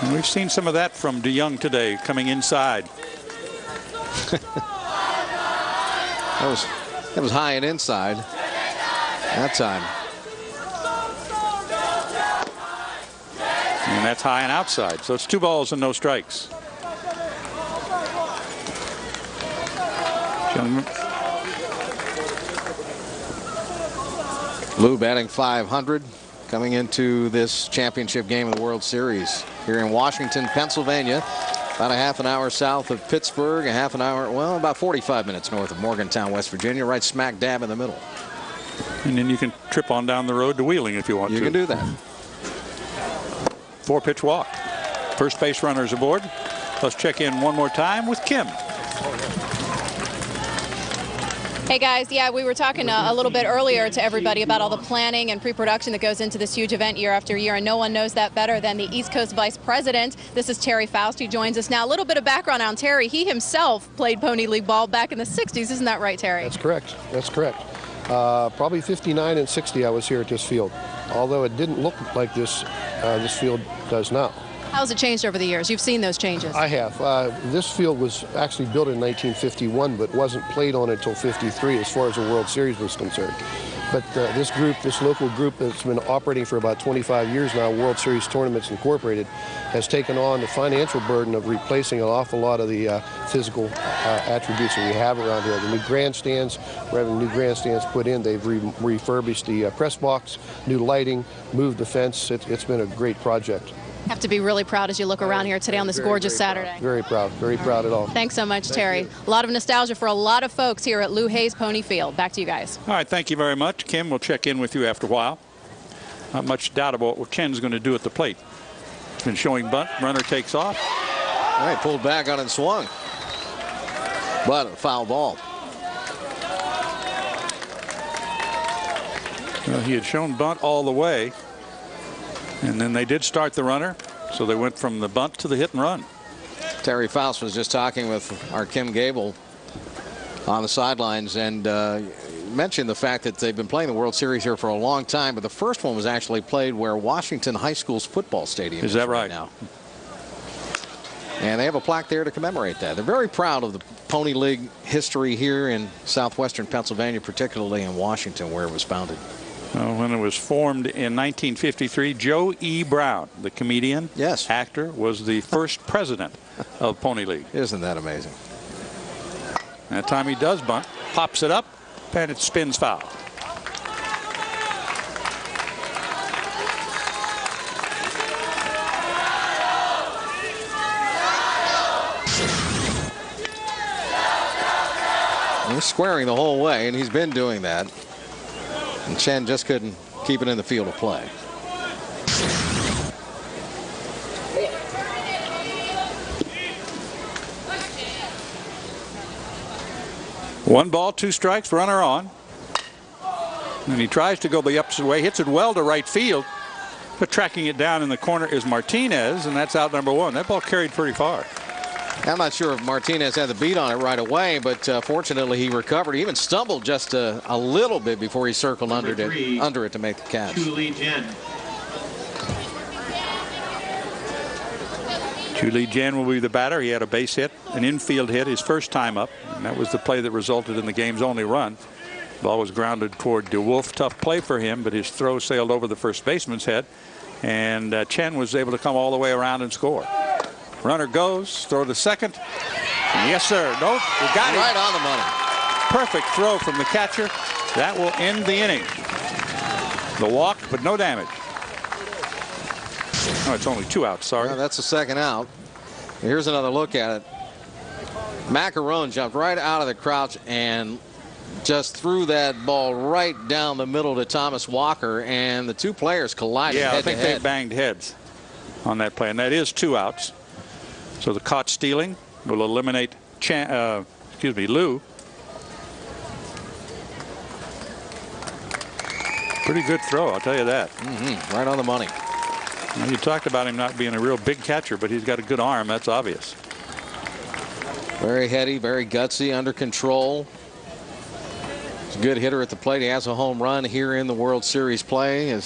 And we've seen some of that from DeYoung today, coming inside. That was high and inside that time. And that's high and outside. So it's 2 balls and no strikes. Gentlemen. Lou batting 500 coming into this championship game of the World Series here in Washington, Pennsylvania. About a half an hour south of Pittsburgh, a half an hour, well, about 45 minutes north of Morgantown, West Virginia, right smack dab in the middle. And then you can trip on down the road to Wheeling if you want to. You can do that. 4-pitch walk. First base runners aboard. Let's check in one more time with Kim. Hey guys, yeah, we were talking a little bit earlier to everybody about all the planning and pre-production that goes into this huge event year after year, and no one knows that better than the East Coast Vice President. This is Terry Faust, who joins us now. A little bit of background on Terry. He himself played Pony League ball back in the 60s. Isn't that right, Terry? That's correct. That's correct. Probably 59 and 60 I was here at this field, although it didn't look like this field does now. How's it changed over the years? You've seen those changes. I have. This field was actually built in 1951, but wasn't played on until 53 as far as the World Series was concerned. But this local group that's been operating for about 25 years now, World Series Tournaments Incorporated, has taken on the financial burden of replacing an awful lot of the physical attributes that we have around here. The new grandstands, we're having new grandstands put in. They've refurbished the press box, new lighting, moved the fence. It's been a great project. Have to be really proud as you look around here today on this gorgeous Saturday. Very proud at all. Thanks so much, Terry. A lot of nostalgia for a lot of folks here at Lou Hayes Pony Field. Back to you guys. All right, thank you very much. Kim, we'll check in with you after a while. Not much doubt about what Ken's going to do at the plate. Been showing bunt. Runner takes off. All right, pulled back on and swung. But a foul ball. Well, he had shown bunt all the way. And then they did start the runner. So they went from the bunt to the hit and run. Terry Faust was just talking with our Kim Gable on the sidelines and mentioned the fact that they've been playing the World Series here for a long time, but the first one was actually played where Washington High School's football stadium is that right now. And they have a plaque there to commemorate that. They're very proud of the Pony League history here in southwestern Pennsylvania, particularly in Washington, where it was founded. Well, when it was formed in 1953, Joe E. Brown, the comedian, yes, actor, was the first president of Pony League. Isn't that amazing? That time he does bunt, pops it up, and it spins foul. He's squaring the whole way, and he's been doing that. And Chen just couldn't keep it in the field of play. One ball, 2 strikes, runner on. And he tries to go the opposite way, hits it well to right field. But tracking it down in the corner is Martinez, and that's out number 1. That ball carried pretty far. I'm not sure if Martinez had the beat on it right away, but fortunately he recovered. He even stumbled just a little bit before he circled under it to make the catch. Chu-Li Jen will be the batter. He had a base hit, an infield hit his first time up, and that was the play that resulted in the game's only run. Ball was grounded toward DeWolf. Tough play for him, but his throw sailed over the first baseman's head, and Chen was able to come all the way around and score. Runner goes, throw to second. And yes, sir. Nope, we got him. Right on the money. Perfect throw from the catcher. That will end the inning. The walk, but no damage. Oh, it's only 2 outs. Sorry. Yeah, that's the second out. Here's another look at it. Macaron jumped right out of the crouch and just threw that ball right down the middle to Thomas Walker, and the 2 players collided. Yeah, head I think to head. they banged heads on that play, and that is 2 outs. So the caught stealing will eliminate Lou. Pretty good throw, I'll tell you that. Right on the money. Well, you talked about him not being a real big catcher, but he's got a good arm. That's obvious. Very heady, very gutsy, under control. He's a good hitter at the plate. He has a home run here in the World Series play. We'll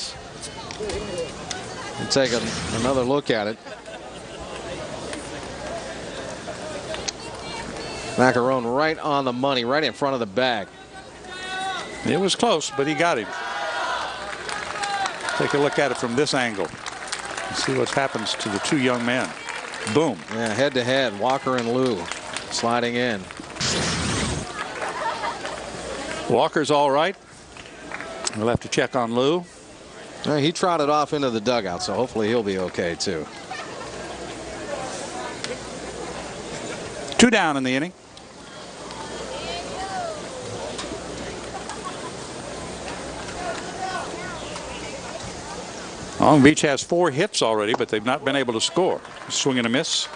take another look at it. Macaron right on the money, right in front of the bag. It was close, but he got him. Take a look at it from this angle. See what happens to the 2 young men. Boom. Yeah, head to head. Walker and Lou sliding in. Walker's all right. We'll have to check on Lou. He trotted off into the dugout, so hopefully he'll be okay too. 2 down in the inning. Long Beach has 4 hits already, but they've not been able to score. Swing and a miss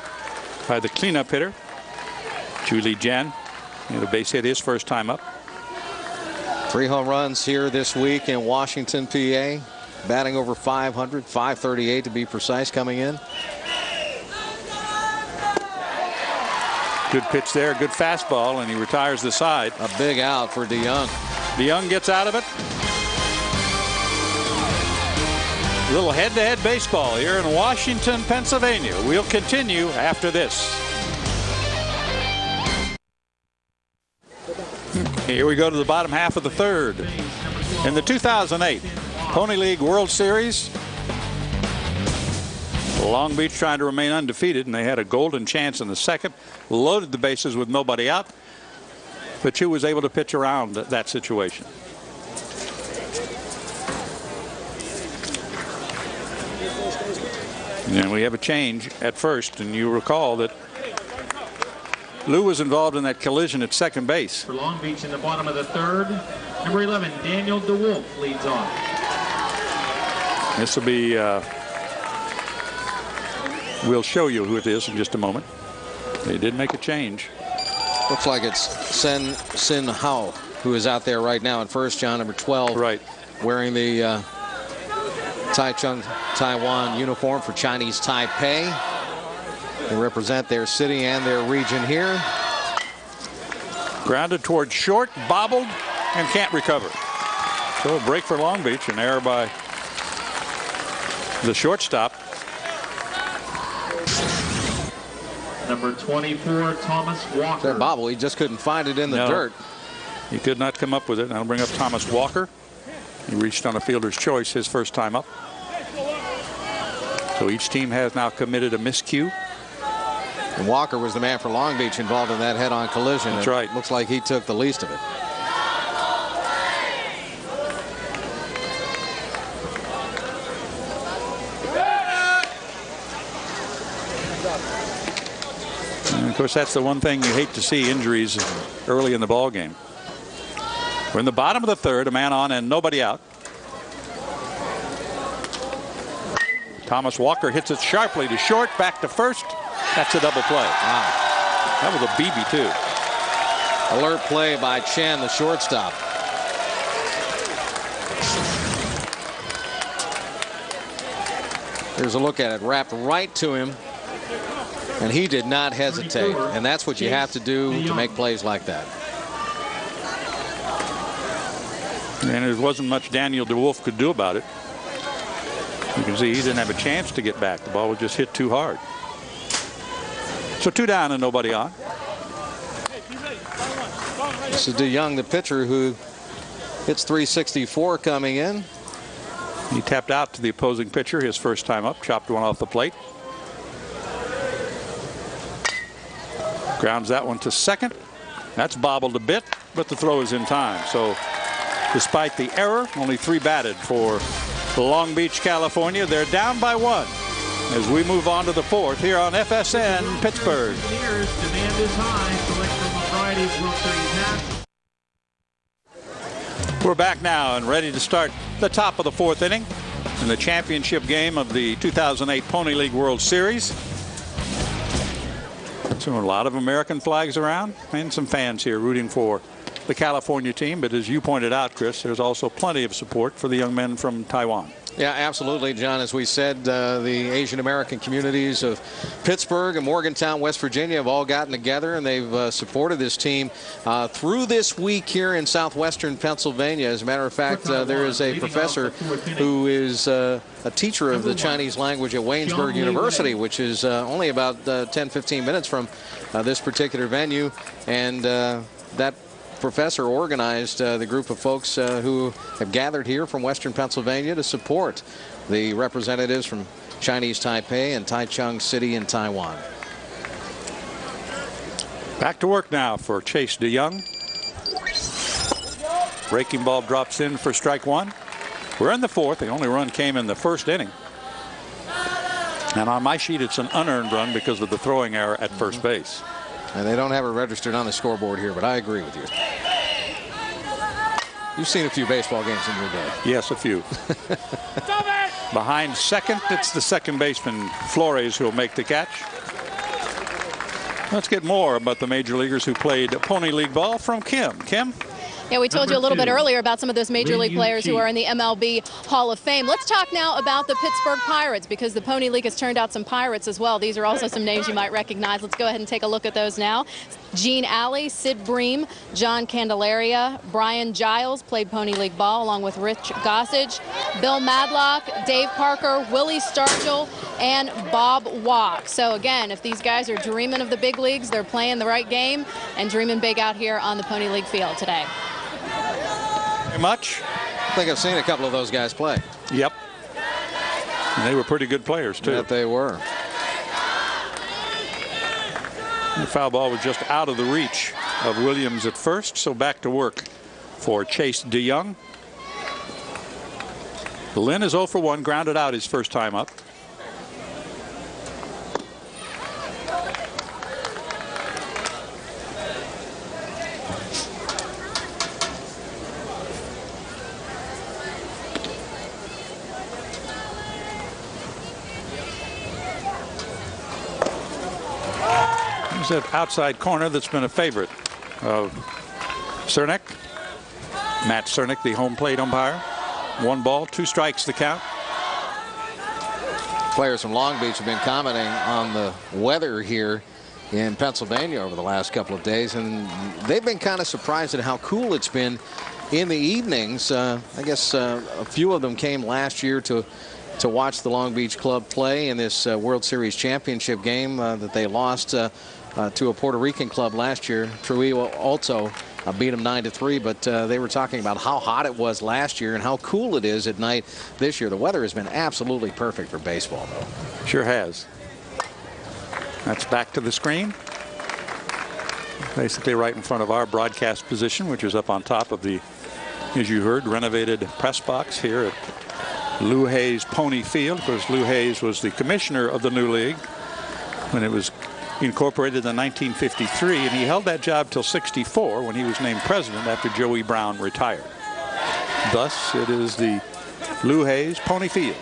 by the cleanup hitter, Chu-Li Jen. The base hit his first time up. 3 home runs here this week in Washington, PA. Batting over 500, 538 to be precise, coming in. Good pitch there, good fastball, and he retires the side. A big out for DeYoung. DeYoung gets out of it. A little head-to-head baseball here in Washington, Pennsylvania. We'll continue after this. Here we go to the bottom half of the 3rd. In the 2008 Pony League World Series, Long Beach trying to remain undefeated, and they had a golden chance in the 2nd. Loaded the bases with nobody out. But Chu was able to pitch around that situation. And we have a change at first, and you recall that Lou was involved in that collision at second base. For Long Beach in the bottom of the third, number 11, Daniel DeWolf leads off. This will be, we'll show you who it is in just a moment. They did make a change. Looks like it's Sin Hao who is out there right now at first, John, number 12. Right. Wearing the Taichung, Taiwan uniform for Chinese Taipei. They represent their city and their region here. Grounded towards short, bobbled, and can't recover. So a break for Long Beach, an error by the shortstop. Number 24, Thomas Walker. That bobble, he just couldn't find it in the dirt. He could not come up with it. I'll bring up Thomas Walker. He reached on a fielder's choice his first time up. So each team has now committed a miscue. And Walker was the man for Long Beach involved in that head-on collision. That's right. Looks like he took the least of it. And of course, that's the one thing you hate to see, injuries early in the ball game. We're in the bottom of the third, a man on and nobody out. Thomas Walker hits it sharply to short, back to first. That's a double play. Wow. That was a BB too. Alert play by Chen, the shortstop. Here's a look at it, wrapped right to him, and he did not hesitate. And that's what you have to do to make plays like that. And there wasn't much Daniel DeWolf could do about it. You can see he didn't have a chance to get back. The ball was just hit too hard. So 2 down and nobody on. This is DeYoung, the pitcher, who hits .364 coming in. He tapped out to the opposing pitcher his first time up, chopped one off the plate. Grounds that one to second. That's bobbled a bit, but the throw is in time. So despite the error, only 3 batted for Long Beach, California. They're down by 1 as we move on to the 4th here on FSN Pittsburgh. Demand is high. Select from a variety of World Series hats. We're back now and ready to start the top of the 4th inning in the championship game of the 2008 Pony League World Series. So a lot of American flags around and some fans here rooting for the California team. But as you pointed out, Chris, there's also plenty of support for the young men from Taiwan. Yeah, absolutely, John. As we said, the Asian American communities of Pittsburgh and Morgantown, West Virginia have all gotten together, and they've supported this team through this week here in southwestern Pennsylvania. As a matter of fact, there is a professor who is a teacher of the Chinese language at Waynesburg University, which is only about 10-15 minutes from this particular venue, and that professor organized the group of folks who have gathered here from western Pennsylvania to support the representatives from Chinese Taipei and Taichung City in Taiwan. Back to work now for Chase DeYoung. Breaking ball drops in for strike 1. We're in the 4th. The only run came in the 1st inning. And on my sheet, it's an unearned run because of the throwing error at first base. And they don't have it registered on the scoreboard here, but I agree with you. You've seen a few baseball games in your day. Yes, a few. Behind second, it's the second baseman, Flores, who will make the catch. Let's get more about the major leaguers who played Pony League ball from Kim. Kim? Yeah, we told you a little bit earlier about some of those major league players who are in the MLB Hall of Fame. Let's talk now about the Pittsburgh Pirates, because the Pony League has turned out some Pirates as well. These are also some names you might recognize. Let's go ahead and take a look at those now. Gene Alley, Sid Bream, John Candelaria, Brian Giles played Pony League ball along with Rich Gossage, Bill Madlock, Dave Parker, Willie Stargell, and Bob Walk. So again, if these guys are dreaming of the big leagues, they're playing the right game and dreaming big out here on the Pony League field today. Very much. I think I've seen a couple of those guys play. Yep. And they were pretty good players, too. That they were. The foul ball was just out of the reach of Williams at first, so back to work for Chase DeYoung. Lynn is 0 for 1, grounded out his first time up. There's that outside corner that's been a favorite of Cernak. Matt Cernak, the home plate umpire. 1 ball, 2 strikes to count. Players from Long Beach have been commenting on the weather here in Pennsylvania over the last couple of days, and they've been kind of surprised at how cool it's been in the evenings. I guess a few of them came last year to watch the Long Beach club play in this World Series championship game that they lost to a Puerto Rican club last year. Trujillo also beat them 9-3, but they were talking about how hot it was last year and how cool it is at night this year. The weather has been absolutely perfect for baseball, though. Sure has. That's back to the screen. Basically right in front of our broadcast position, which is up on top of the, as you heard, renovated press box here at Lou Hayes Pony Field. Of course, Lou Hayes was the commissioner of the new league when it was incorporated in 1953, and he held that job till 64 when he was named president after Joey Brown retired. Thus, it is the Lou Hayes Pony Field.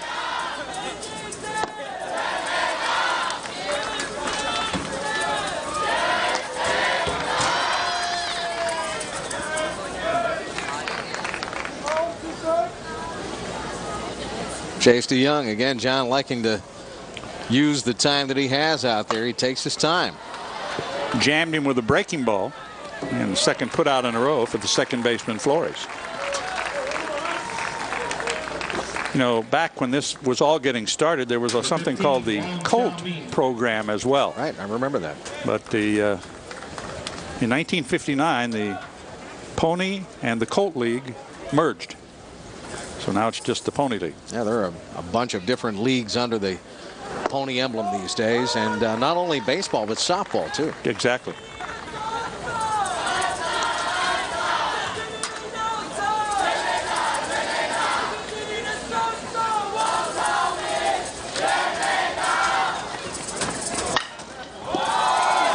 Chase DeYoung again. John liking to use the time that he has out there. He takes his time. Jammed him with a breaking ball, and the second put out in a row for the second baseman Flores. You know, back when this was all getting started, there was something called the Colt program as well. Right, I remember that. But the in 1959, the Pony and the Colt League merged. So now it's just the Pony League. Yeah, there are a bunch of different leagues under the Pony emblem these days, and not only baseball but softball too. Exactly.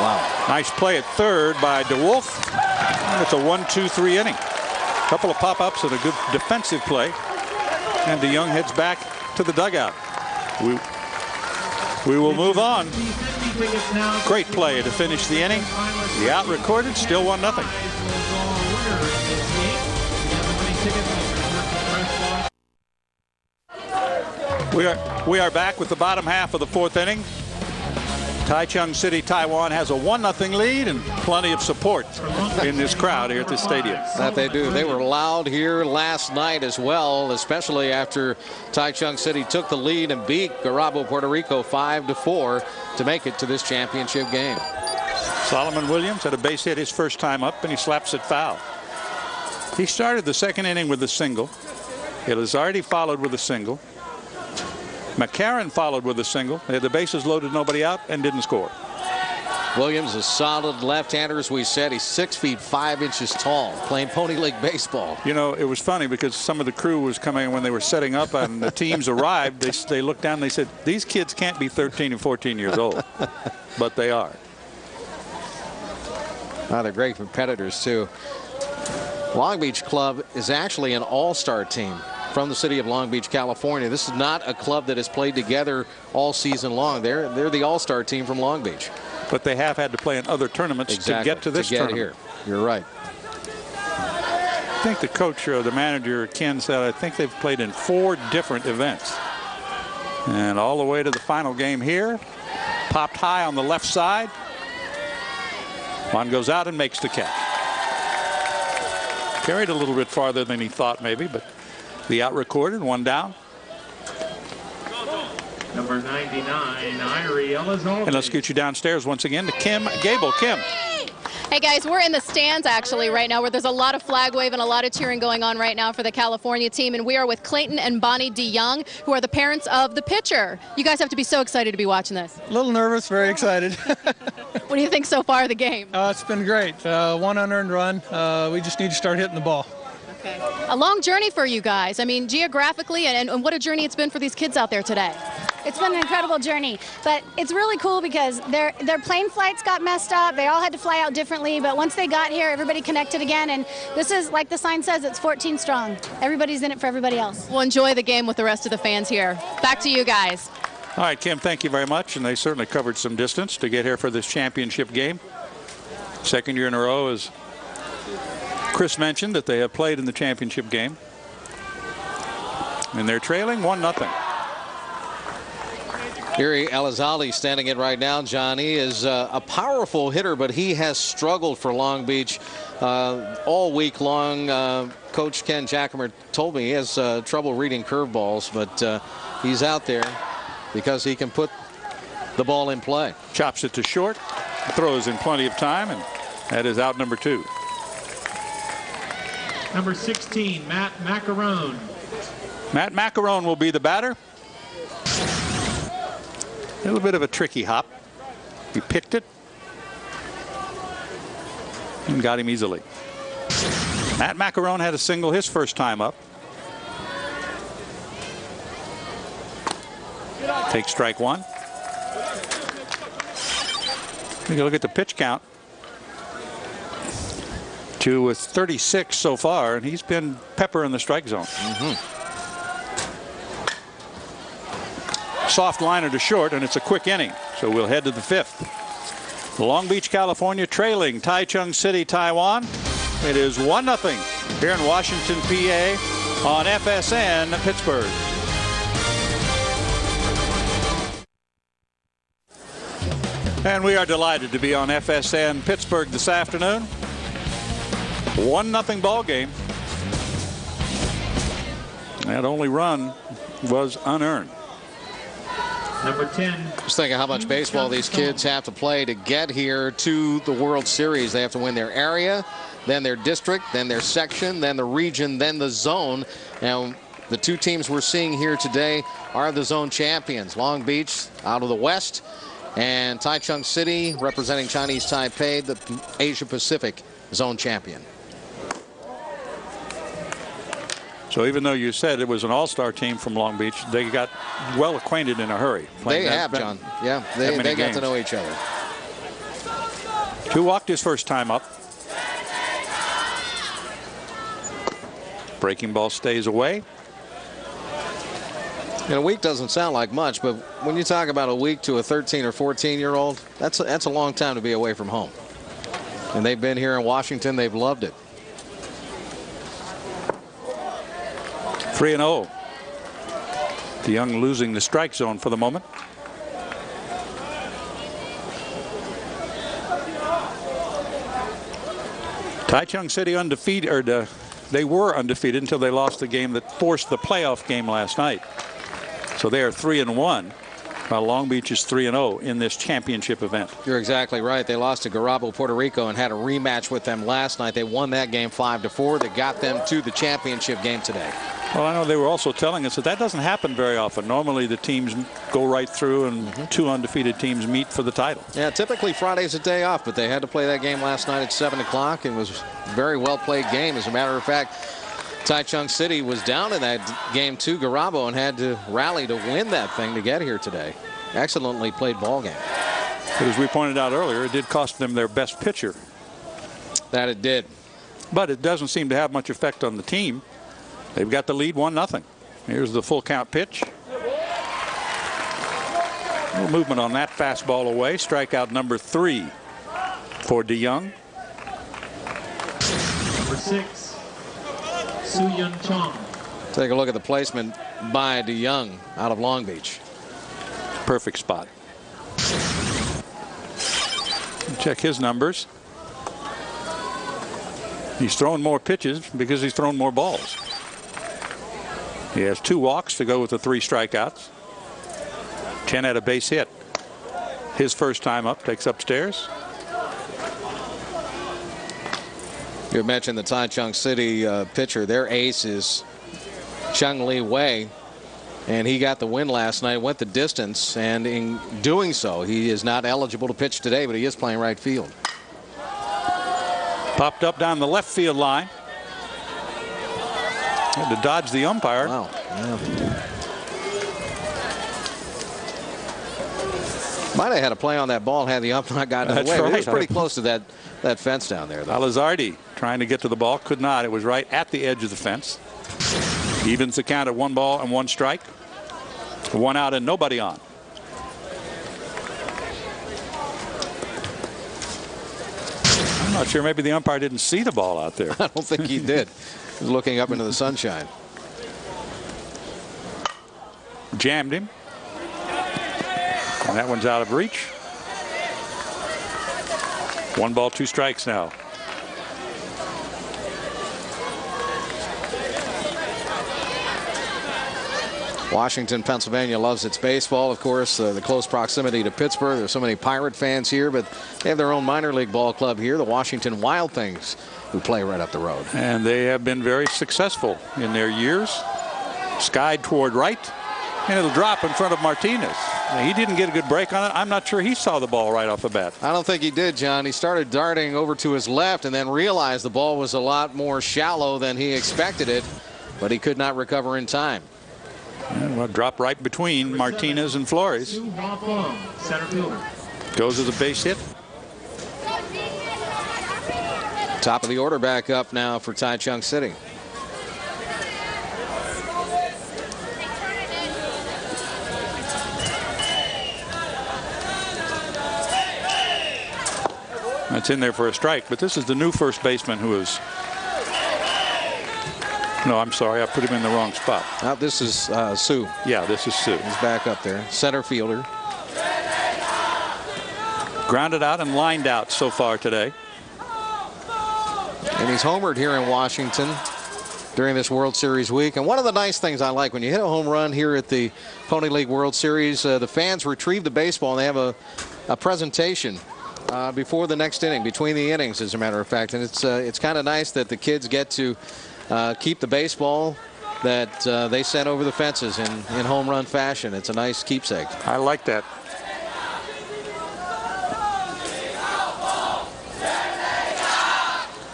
Wow. Nice play at third by DeWolf. It's a 1-2-3 inning. A couple of pop-ups and a good defensive play. And DeYoung heads back to the dugout. We will move on. Great play to finish the inning. The out recorded, still 1-0. We are back with the bottom half of the 4th inning. Taichung City, Taiwan has a 1-0 lead and plenty of support in this crowd here at this stadium. That they do. They were loud here last night as well, especially after Taichung City took the lead and beat Garabo, Puerto Rico 5-4 to make it to this championship game. Solomon Williams had a base hit his first time up, and he slaps it foul. He started the 2nd inning with a single. Elizardi followed with a single. McCarron followed with a single. They had the bases loaded, nobody out, and didn't score. Williams, a solid left-hander, as we said. He's 6 feet 5 inches tall, playing Pony League baseball. You know, it was funny because some of the crew was coming when they were setting up and the teams arrived. They looked down and they said, these kids can't be 13 and 14 years old. But they are. Oh, they're great competitors, too. Long Beach Club is actually an all-star team from the city of Long Beach, California. This is not a club that has played together all season long. They're the all-star team from Long Beach. But they have had to play in other tournaments to get to this tournament. Here. You're right. I think the coach or the manager, Ken, said I think they've played in 4 different events. And all the way to the final game here. Popped high on the left side. One goes out and makes the catch. Carried a little bit farther than he thought maybe, but the out recorded, 1 down. Number 99, Irie Elizalde. And let's get you downstairs once again to Kim Gable. Kim. Hey guys, we're in the stands actually right now where there's a lot of flag waving, a lot of cheering going on right now for the California team, and we are with Clayton and Bonnie DeYoung, who are the parents of the pitcher. You guys have to be so excited to be watching this. A little nervous, very excited. What do you think so far of the game? It's been great. 1 unearned run. We just need to start hitting the ball. Okay. A long journey for you guys. I mean, geographically, and what a journey it's been for these kids out there today. It's been an incredible journey, but it's really cool because their plane flights got messed up. They all had to fly out differently, but once they got here, everybody connected again, and this is, like the sign says, it's 14 strong. Everybody's in it for everybody else. We'll enjoy the game with the rest of the fans here. Back to you guys. All right, Kim, thank you very much. And they certainly covered some distance to get here for this championship game. Second year in a row, as Chris mentioned, that they have played in the championship game. And they're trailing 1-0. Iri Elizalde standing in right now. John, he is a powerful hitter, but he has struggled for Long Beach all week long. Coach Ken Jackamer told me he has trouble reading curveballs, but he's out there because he can put the ball in play. Chops it to short, throws in plenty of time, and that is out number 2. Number 16, Matt Macarone. Matt Macarone will be the batter. A little bit of a tricky hop. He picked it and got him easily. Matt Macarone had a single his first time up. Take strike 1. Take a look at the pitch count. Two with 36 so far, and he's been pepper in the strike zone. Soft liner to short, and it's a quick inning. So we'll head to the 5th. Long Beach, California trailing Taichung City, Taiwan. It is 1-0 here in Washington, PA on FSN Pittsburgh. And we are delighted to be on FSN Pittsburgh this afternoon. 1-0 ball game. That only run was unearned. Number 10. Just thinking how much baseball these kids have to play to get here to the World Series. They have to win their area, then their district, then their section, then the region, then the zone. Now, the two teams we're seeing here today are the zone champions. Long Beach out of the West, and Taichung City representing Chinese Taipei, the Asia Pacific zone champion. So even though you said it was an all-star team from Long Beach, they got well acquainted in a hurry. They have, John. Yeah, they got to know each other. 2 walked his first time up. Breaking ball stays away. And a week doesn't sound like much, but when you talk about a week to a 13 or 14-year-old, that's a long time to be away from home. And they've been here in Washington. They've loved it. 3-0. DeYoung losing the strike zone for the moment. Taichung City undefeated, or they were undefeated until they lost the game that forced the playoff game last night. So they are 3-1, while Long Beach is 3-0 in this championship event. You're exactly right. They lost to Garabo, Puerto Rico, and had a rematch with them last night. They won that game 5-4. That got them to the championship game today. Well, I know they were also telling us that doesn't happen very often. Normally the teams go right through and 2 undefeated teams meet for the title. Yeah, typically Friday's a day off, but they had to play that game last night at 7 o'clock. It was a very well played game. As a matter of fact, Taichung City was down in that game to Garabo and had to rally to win that thing to get here today. Excellently played ball game. But as we pointed out earlier, it did cost them their best pitcher. That it did. But it doesn't seem to have much effect on the team. They've got the lead 1-0. Here's the full count pitch. A little movement on that fastball away. Strikeout number 3 for DeYoung. Number 6, Soo-Yun Chong. Take a look at the placement by DeYoung out of Long Beach. Perfect spot. Check his numbers. He's thrown more pitches because he's thrown more balls. He has 2 walks to go with the 3 strikeouts. 10 at a base hit. His first time up, takes upstairs. You mentioned the Taichung City pitcher. Their ace is Chung Lee Wei, and he got the win last night, went the distance, and in doing so, he is not eligible to pitch today, but he is playing right field. Popped up down the left field line. Had to dodge the umpire. Wow. Yeah. Might have had a play on that ball had the umpire gotten in the way. Right. It was pretty close to that fence down there, though. Elizalde trying to get to the ball, could not. It was right at the edge of the fence. Evens the count at 1 ball and 1 strike. 1 out and nobody on. Not sure. Maybe the umpire didn't see the ball out there. I don't think he did. He was looking up into the sunshine. Jammed him. And that one's out of reach. 1 ball, 2 strikes now. Washington, Pennsylvania loves its baseball. Of course, the close proximity to Pittsburgh. There's so many Pirate fans here, but they have their own minor league ball club here, the Washington Wild Things, who play right up the road. And they have been very successful in their years. Skied toward right, and it'll drop in front of Martinez. Now, he didn't get a good break on it. I'm not sure he saw the ball right off the bat. I don't think he did, John. He started darting over to his left and then realized the ball was a lot more shallow than he expected it, but he could not recover in time. Well, drop right between Martinez and Flores. Center fielder. Goes as a base hit. Top of the order back up now for Taichung City. That's in there for a strike, but this is the new first baseman who is. No, I'm sorry, I put him in the wrong spot. Now this is Sue. Yeah, this is Sue. He's back up there. Center fielder. Grounded out and lined out so far today. And he's homered here in Washington during this World Series week. And one of the nice things I like when you hit a home run here at the Pony League World Series, the fans retrieve the baseball and they have a presentation before the next inning, between the innings, as a matter of fact. And it's kind of nice that the kids get to keep the baseball that they sent over the fences in home run fashion. It's a nice keepsake. I like that.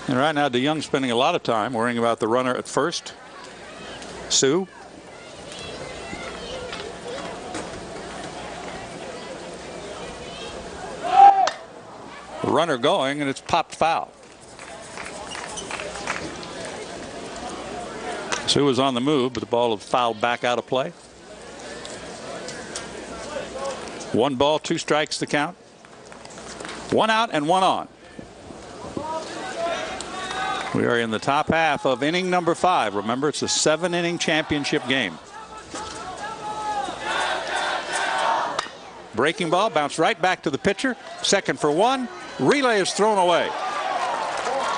And right now, DeYoung's spending a lot of time worrying about the runner at first. Sue. The runner going, and it's popped foul. Sue was on the move, but the ball is fouled back out of play. 1 ball, 2 strikes to count. 1 out and 1 on. We are in the top half of inning number 5. Remember, it's a 7-inning championship game. Breaking ball bounced right back to the pitcher. Second for 1. Relay is thrown away.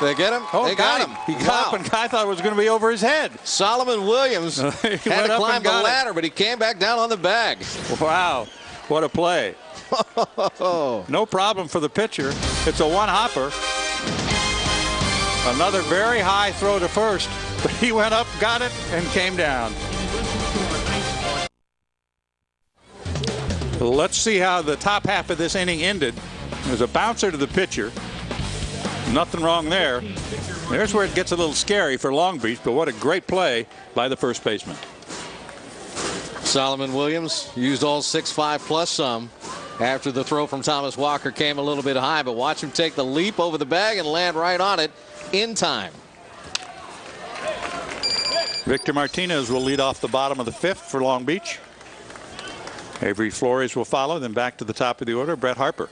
They get him? Oh, they got him. He got up, and I thought it was going to be over his head. Solomon Williams had to climb the ladder, but he came back down on the bag. Wow, what a play. No problem for the pitcher. It's a one-hopper. Another very high throw to first, but he went up, got it, and came down. Let's see how the top half of this inning ended. There's a bouncer to the pitcher. Nothing wrong there. There's where it gets a little scary for Long Beach, but what a great play by the first baseman. Solomon Williams used all 6'5" plus some after the throw from Thomas Walker came a little bit high, but watch him take the leap over the bag and land right on it in time. Victor Martinez will lead off the bottom of the 5th for Long Beach. Avery Flores will follow, then back to the top of the order, Brett Harper.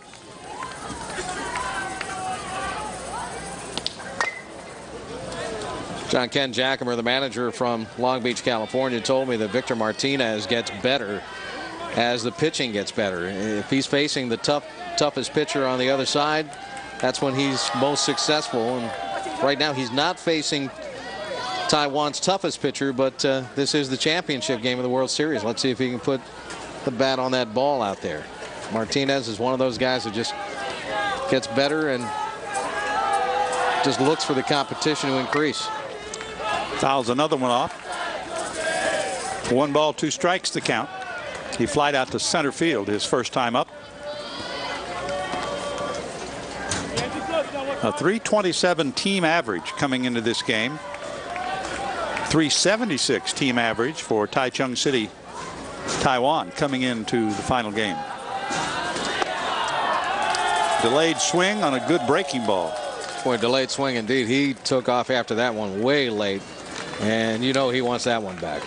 John Ken Jackamer, the manager from Long Beach, California, told me that Victor Martinez gets better as the pitching gets better. If he's facing the toughest pitcher on the other side, that's when he's most successful. And right now he's not facing Taiwan's toughest pitcher, but this is the championship game of the World Series. Let's see if he can put the bat on that ball out there. Martinez is one of those guys who just gets better and just looks for the competition to increase. Fouls another one off. 1 ball, 2 strikes to count. He flied out to center field his first time up. A 327 team average coming into this game. 376 team average for Taichung City, Taiwan, coming into the final game. Delayed swing on a good breaking ball. Boy, delayed swing indeed. He took off after that one way late, and you know he wants that one back.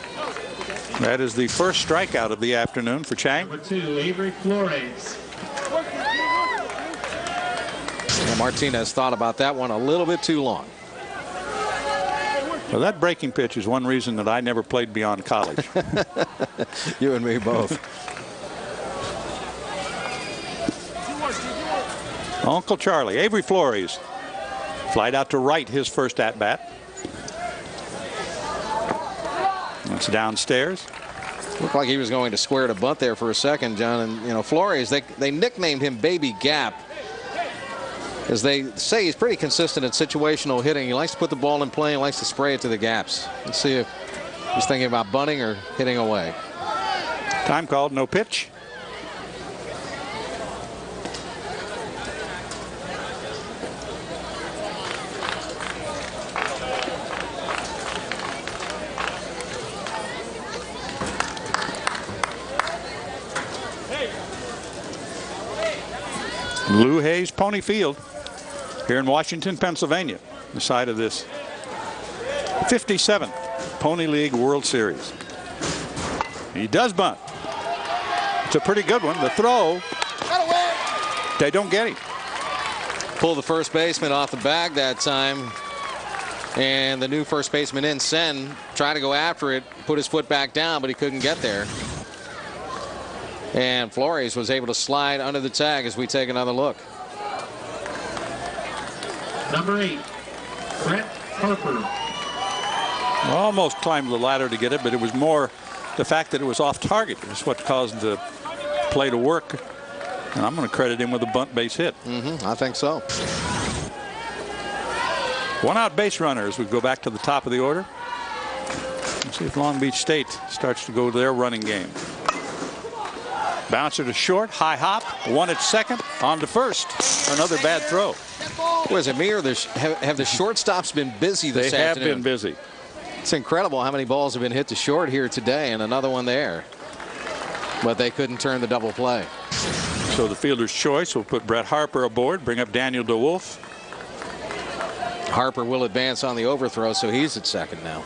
That is the first strikeout of the afternoon for Chang. Number 2, Avery Flores. And Martinez thought about that one a little bit too long. Well, that breaking pitch is one reason that I never played beyond college. You and me both. Uncle Charlie, Avery Flores, flied out to right his first at-bat. That's downstairs. Looked like he was going to square to bunt there for a second, John. And, you know, Flores, they nicknamed him Baby Gap. As they say, he's pretty consistent in situational hitting. He likes to put the ball in play and likes to spray it to the gaps. Let's see if he's thinking about bunting or hitting away. Time called, no pitch. Lou Hayes Pony Field here in Washington, Pennsylvania, the site of this 57th Pony League World Series. He does bunt. It's a pretty good one. The throw, they don't get him. Pull the first baseman off the bag that time. And the new first baseman in, Sen, tried to go after it, put his foot back down, but he couldn't get there. And Flores was able to slide under the tag as we take another look. Number 8, Brett Harper. Almost climbed the ladder to get it, but it was more the fact that it was off target is what caused the play to work. And I'm going to credit him with a bunt base hit. I think so. One out base runner as we go back to the top of the order. Let's see if Long Beach State starts to go to their running game. Bouncer to short, high hop, one at second, on to first. Another bad throw. Was it me or have the shortstops been busy this afternoon? They have been busy. It's incredible how many balls have been hit to short here today, and another one there. But they couldn't turn the double play. So the fielder's choice will put Brett Harper aboard, bring up Daniel DeWolf. Harper will advance on the overthrow, so he's at second now.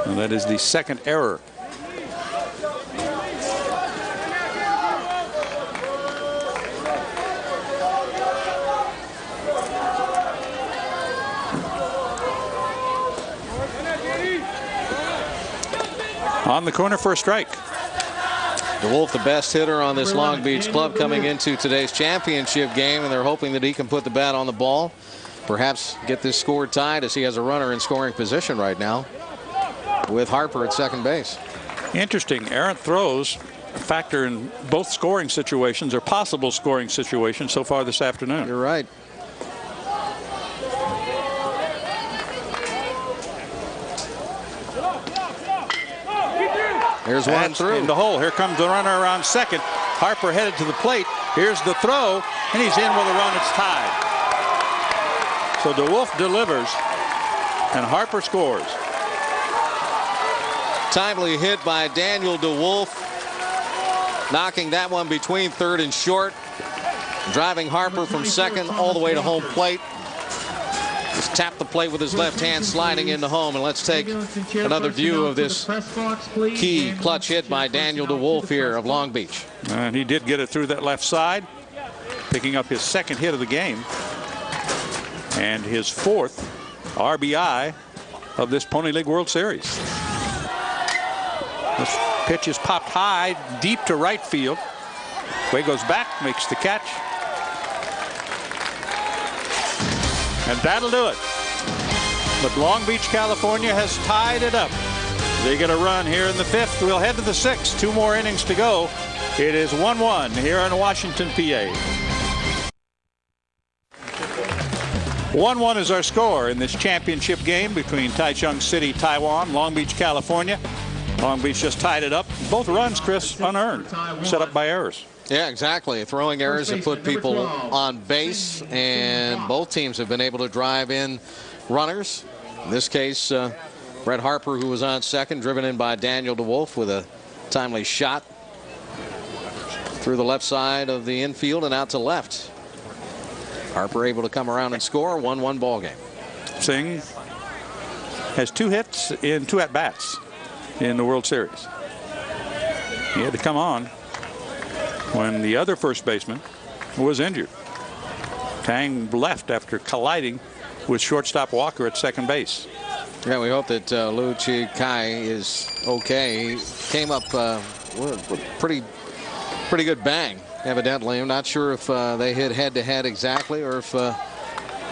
And that is the second error. On the corner for a strike. DeWolf, the best hitter on this Long Beach club coming into today's championship game, and they're hoping that he can put the bat on the ball. Perhaps get this score tied as he has a runner in scoring position right now with Harper at second base. Interesting. Errant throws factor in both scoring situations or possible scoring situations so far this afternoon. You're right. Here's one through. In the hole. Here comes the runner around second. Harper headed to the plate. Here's the throw, and he's in with a run. It's tied. So DeWolf delivers, and Harper scores. Timely hit by Daniel DeWolf, knocking that one between third and short, driving Harper from second all the way to home plate. Just tapped the plate with his left hand, sliding into home. And let's take another view of this key clutch hit by Daniel DeWolf here of Long Beach. And he did get it through that left side, picking up his second hit of the game and his fourth RBI of this Pony League World Series. This pitch is popped high, deep to right field. Way goes back, makes the catch. And that'll do it. But Long Beach, California has tied it up. They get a run here in the fifth. We'll head to the sixth. 2 more innings to go. It is 1-1 here in Washington, PA. 1-1 is our score in this championship game between Taichung City, Taiwan, Long Beach, California. Long Beach just tied it up. Both runs, Chris, unearned, set up by errors. Yeah, exactly. Throwing errors have put people on base, and both teams have been able to drive in runners. In this case, Brett Harper, who was on second, driven in by Daniel DeWolf with a timely shot through the left side of the infield and out to left. Harper able to come around and score. 1-1 ball game. Singh has 2 hits in 2 at-bats in the World Series. He had to come on when the other first baseman was injured. Tang left after colliding with shortstop Walker at second base. Yeah, we hope that Liu Chi is okay. He came up with a pretty good bang, evidently. I'm not sure if they hit head-to-head exactly or if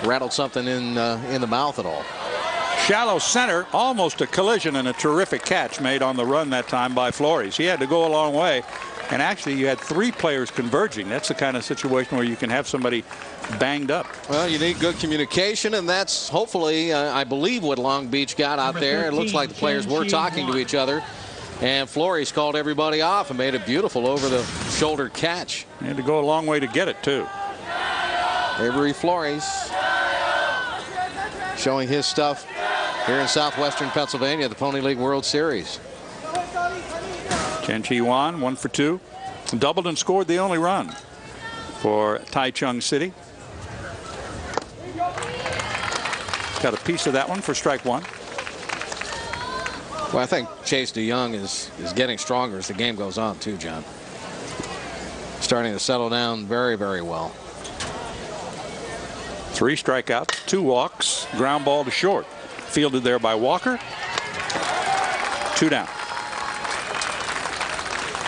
rattled something in the mouth at all. Shallow center, almost a collision, and a terrific catch made on the run that time by Flores. He had to go a long way, and actually you had 3 players converging. That's the kind of situation where you can have somebody banged up. Well, you need good communication, and that's hopefully, I believe, what Long Beach got out there. It looks like the players were talking to each other, and Flores called everybody off and made a beautiful over-the-shoulder catch. He had to go a long way to get it, too. Avery Flores showing his stuff here in southwestern Pennsylvania, the Pony League World Series. Chen Chi-wan, 1 for 2. Doubled and scored the only run for Taichung City. Got a piece of that one for strike 1. Well, I think Chase DeYoung is getting stronger as the game goes on, too, John. Starting to settle down very, very well. 3 strikeouts, 2 walks, ground ball to short. Fielded there by Walker. 2 down.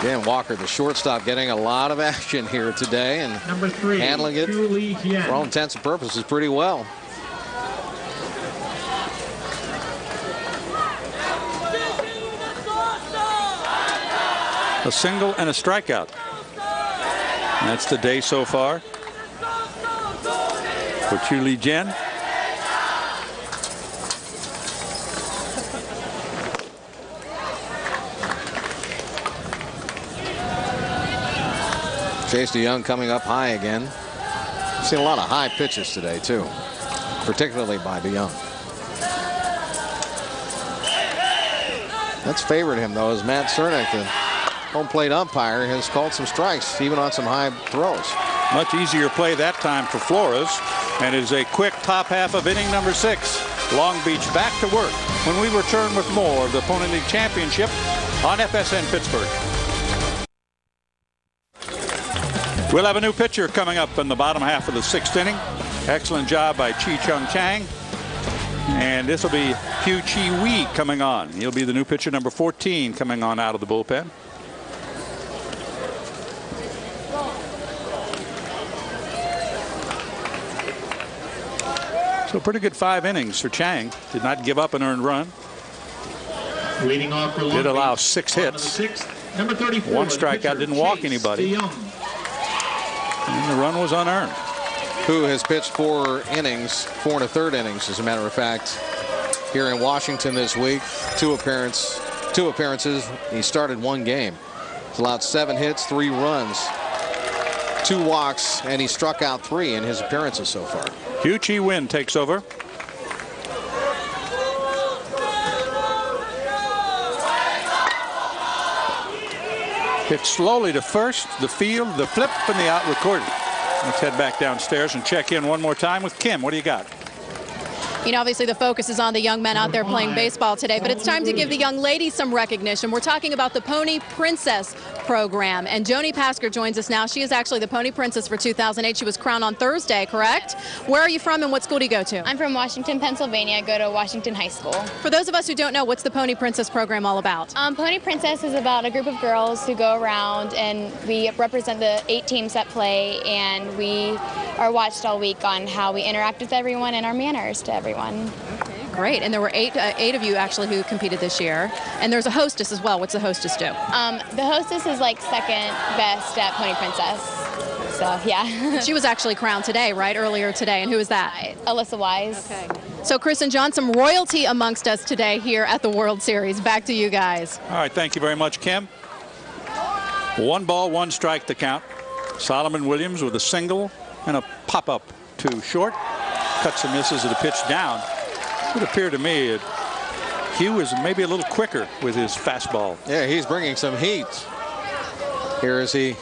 Dan Walker, the shortstop, getting a lot of action here today and Number 3, handling it for all intents and purposes pretty well. A single and a strikeout. That's the day so far for Chu Li Jian. Chase DeYoung coming up high again. Seen a lot of high pitches today, too, particularly by DeYoung. That's favored him, though, as Matt Cernak, the home plate umpire, has called some strikes, even on some high throws. Much easier play that time for Flores, and it is a quick top half of inning number 6. Long Beach back to work when we return with more of the Pony League Championship on FSN Pittsburgh. We'll have a new pitcher coming up in the bottom half of the 6th inning. Excellent job by Chi-Chung Chang. And this will be Hugh Chi Wee coming on. He'll be the new pitcher number 14 coming on out of the bullpen. So a pretty good 5 innings for Chang. Did not give up an earned run. Leading off for Did allow 6 hits. Number 34, 1 strikeout, didn't walk anybody. And the run was unearned. Who has pitched 4 innings, 4 1/3 innings, as a matter of fact, here in Washington this week. 2 appearances. He started 1 game. He's allowed 7 hits, 3 runs, 2 walks, and he struck out 3 in his appearances so far. Hugh Chi Win takes over. Hit slowly to first, the field, the flip, and the out recorded. Let's head back downstairs and check in one more time with Kim. What do you got? You know, obviously the focus is on the young men out there playing baseball today, but it's time to give the young ladies some recognition. We're talking about the Pony Princess program, and Joni Pasker joins us now. She is actually the Pony Princess for 2008. She was crowned on Thursday, correct? Where are you from and what school do you go to? I'm from Washington, Pennsylvania. I go to Washington High School. For those of us who don't know, what's the Pony Princess program all about? Pony Princess is about a group of girls who go around and we represent the 8 teams that play, and we are watched all week on how we interact with everyone and our manners to everyone. Okay, great. And there were eight of you actually who competed this year. And there's a hostess as well. What's the hostess do? The hostess is like second best at Pony Princess. So, yeah. She was actually crowned today, right? Earlier today. And who is that? Alyssa Wise. Okay. So, Chris and John, some royalty amongst us today here at the World Series. Back to you guys. All right. Thank you very much, Kim. 1 ball, 1 strike to count. Solomon Williams with a single and a pop-up to short. Cuts and misses at a pitch down. It would appear to me that Hugh is maybe a little quicker with his fastball. Yeah, he's bringing some heat here as he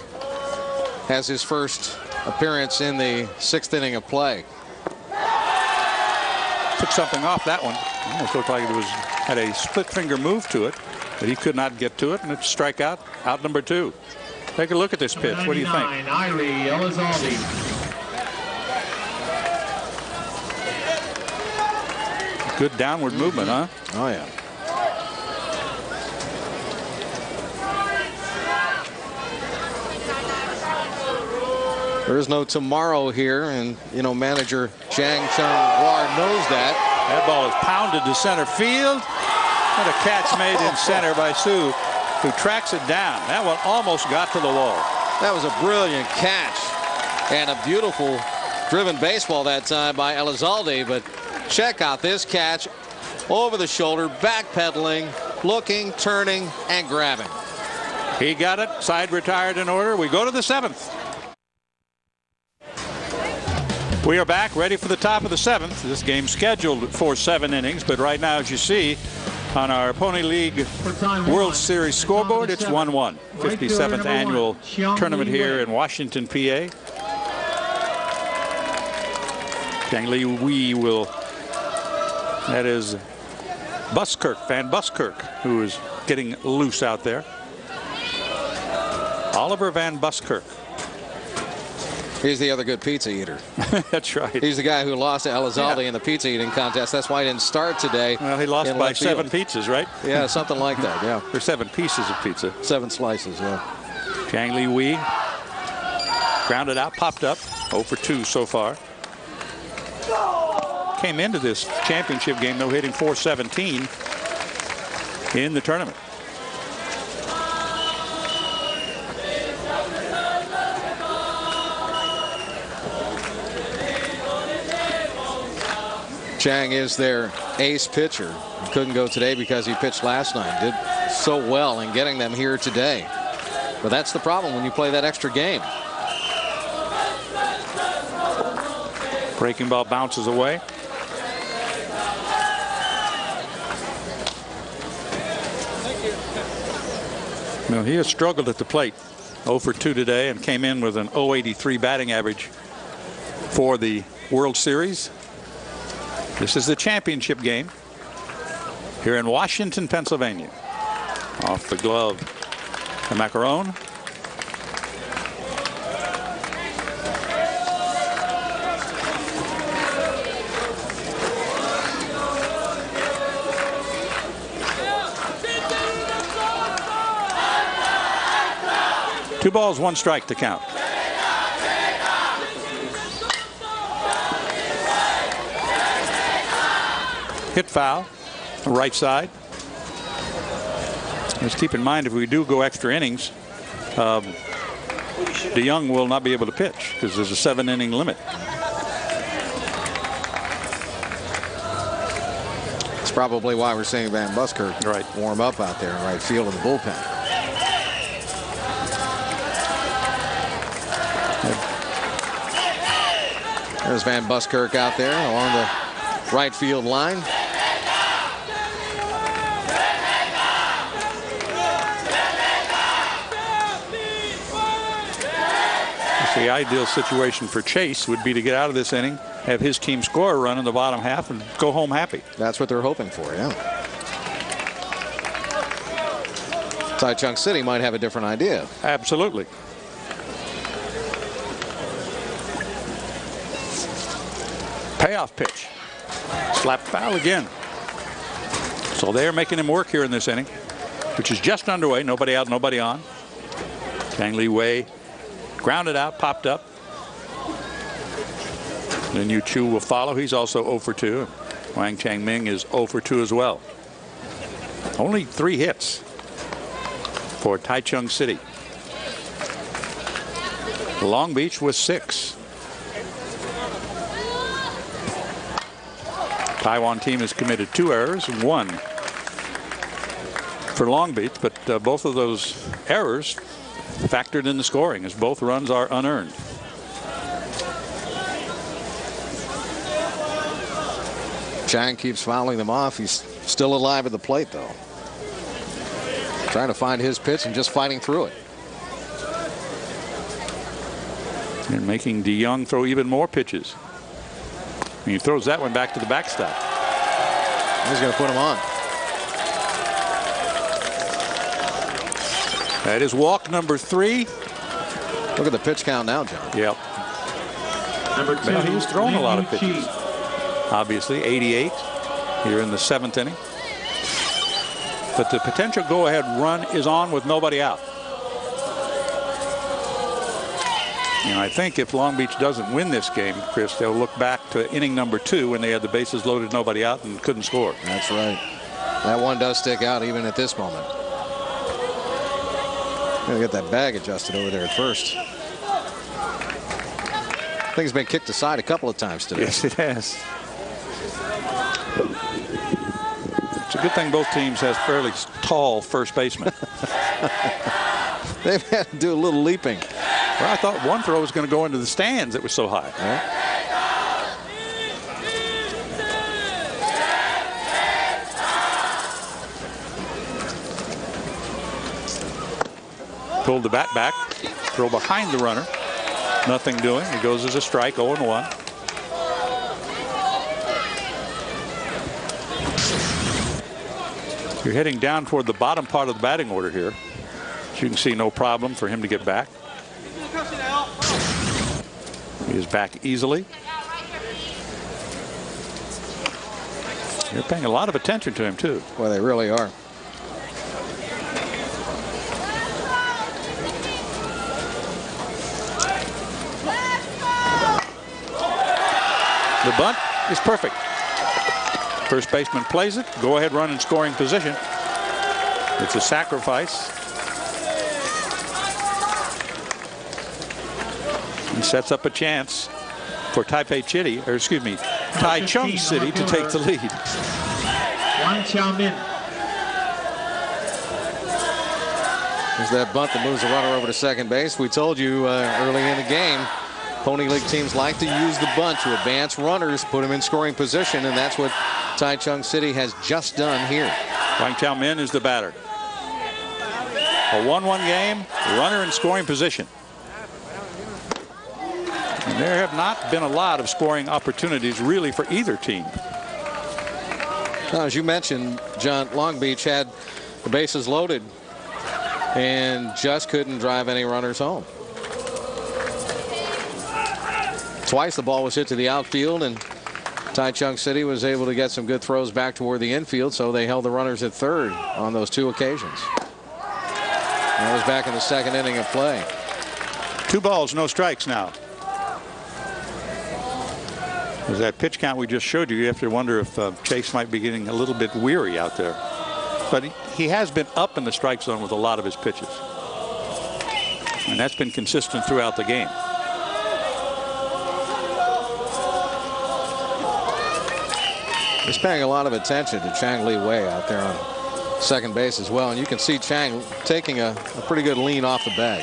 has his first appearance in the 6th inning of play. Took something off that one. Almost looked like it had a split finger move to it. but he could not get to it, and it's strikeout, out number 2. Take a look at this pitch. What do you think? Irie Elizalde. Good downward movement, huh? Oh, yeah. There is no tomorrow here, and, you know, manager Chang Chung-War knows that. That ball is pounded to center field. What a catch made in center by Sue, who tracks it down. That one almost got to the wall. That was a brilliant catch and a beautiful driven baseball that time by Elizalde. But check out this catch over the shoulder, backpedaling, looking, turning, and grabbing. He got it. Side retired in order. We go to the 7th. We are back, ready for the top of the 7th. This game scheduled for 7 innings, but right now, as you see on our Pony League World Series scoreboard, it's 1-1. 57th annual tournament here in Washington, PA. Chang Li Wei will, that is Buskirk, Van Buskirk, who is getting loose out there. Oliver Van Buskirk. He's the other good pizza eater. That's right. He's the guy who lost to Elizalde in the pizza eating contest. That's why he didn't start today. Well, he lost by 7 pizzas, right? Yeah, something like that, yeah. Or 7 pieces of pizza. 7 slices, yeah. Chang Li Wei grounded out, popped up. 0 for 2 so far. Came into this championship game, though, hitting .417 in the tournament. Chang is their ace pitcher. He couldn't go today because he pitched last night. Did so well in getting them here today. But that's the problem when you play that extra game. Breaking ball bounces away. Well, he has struggled at the plate. 0 for 2 today and came in with an .083 batting average for the World Series. This is the championship game here in Washington, Pennsylvania. Off the glove, the macaron. Two balls, 1 strike to count. Hit foul, right side. Let's keep in mind, if we do go extra innings, DeYoung will not be able to pitch because there's a 7-inning limit. It's probably why we're seeing Van Buskirk warm up out there in right field in the bullpen. There's Van Buskirk out there along the right field line. The ideal situation for Chase would be to get out of this inning, have his team score a run in the bottom half, and go home happy. That's what they're hoping for, yeah. Taichung City might have a different idea. Absolutely. Payoff pitch. Slap foul again. So they're making him work here in this inning, which is just underway. Nobody out, nobody on. Chang Li Wei grounded out, popped up. Then Yu Chu will follow. He's also 0 for 2. Wang Changming is 0 for 2 as well. Only 3 hits for Taichung City. Long Beach with 6. Taiwan team has committed 2 errors and 1 for Long Beach, but both of those errors factored in the scoring as both runs are unearned. Chang keeps fouling them off. He's still alive at the plate, though. Trying to find his pitch and just fighting through it. And making DeYoung throw even more pitches. And he throws that one back to the backstop. He's going to put him on. That is walk number 3. Look at the pitch count now, John. Yep. Number 2, Well, he's thrown a lot of pitches. Chi. Obviously, 88 here in the 7th inning. But the potential go-ahead run is on with nobody out. And I think if Long Beach doesn't win this game, Chris, they'll look back to inning number 2 when they had the bases loaded, nobody out, and couldn't score. That's right. That one does stick out even at this moment. Gotta get that bag adjusted over there at first. Thing's been kicked aside a couple of times today. Yes, it has. It's a good thing both teams has fairly tall first basemen. They've had to do a little leaping. Well, I thought one throw was going to go into the stands. It was so high. Yeah. Pulled the bat back. Throw behind the runner. Nothing doing. It goes as a strike, 0-1. You're heading down toward the bottom part of the batting order here. As you can see, no problem for him to get back. He is back easily. You're paying a lot of attention to him, too. Well, they really are. The bunt is perfect. First baseman plays it. Go ahead run in scoring position. It's a sacrifice. He sets up a chance for Tai Chung City to take the lead. Wang Xiaomin. There's that bunt that moves the runner over to second base. We told you early in the game, Pony League teams like to use the bunt to advance runners, put them in scoring position, and that's what Tai Chung City has just done here. Wang Xiaomin is the batter. A 1-1 game, runner in scoring position. And there have not been a lot of scoring opportunities really for either team. Now, as you mentioned, John, Long Beach had the bases loaded and just couldn't drive any runners home. Twice the ball was hit to the outfield, and Tai Chung City was able to get some good throws back toward the infield, so they held the runners at third on those 2 occasions. That was back in the 2nd inning of play. 2 balls, no strikes now. As that pitch count we just showed you, you have to wonder if Chase might be getting a little bit weary out there. But he has been up in the strike zone with a lot of his pitches. And that's been consistent throughout the game. He's paying a lot of attention to Chang Li Wei out there on second base as well. And you can see Chang taking a pretty good lean off the bag.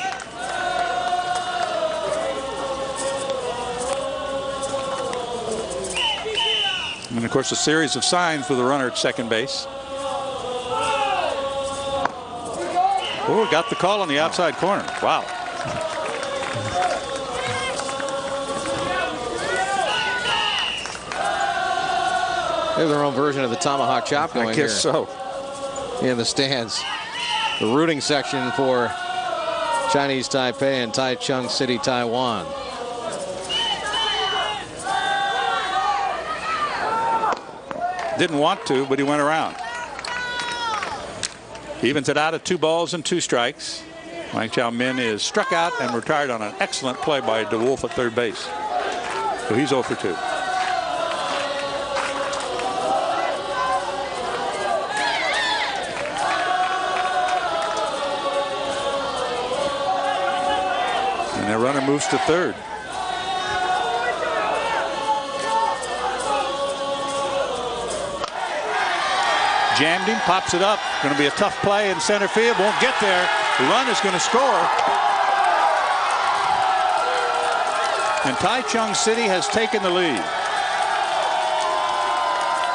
And of course, a series of signs with a runner at second base. Oh, got the call on the outside corner. Wow. They have their own version of the tomahawk chop going here. I guess so. In the stands. The rooting section for Chinese Taipei and Tai Chung City, Taiwan. Didn't want to, but he went around. Evens it out at 2 balls and 2 strikes. Wang Xiaomin is struck out and retired on an excellent play by DeWolf at third base. So he's 0 for 2. And their runner moves to third. Jammed him, pops it up. Going to be a tough play in center field. Won't get there. The run is going to score. And Tai Chung City has taken the lead.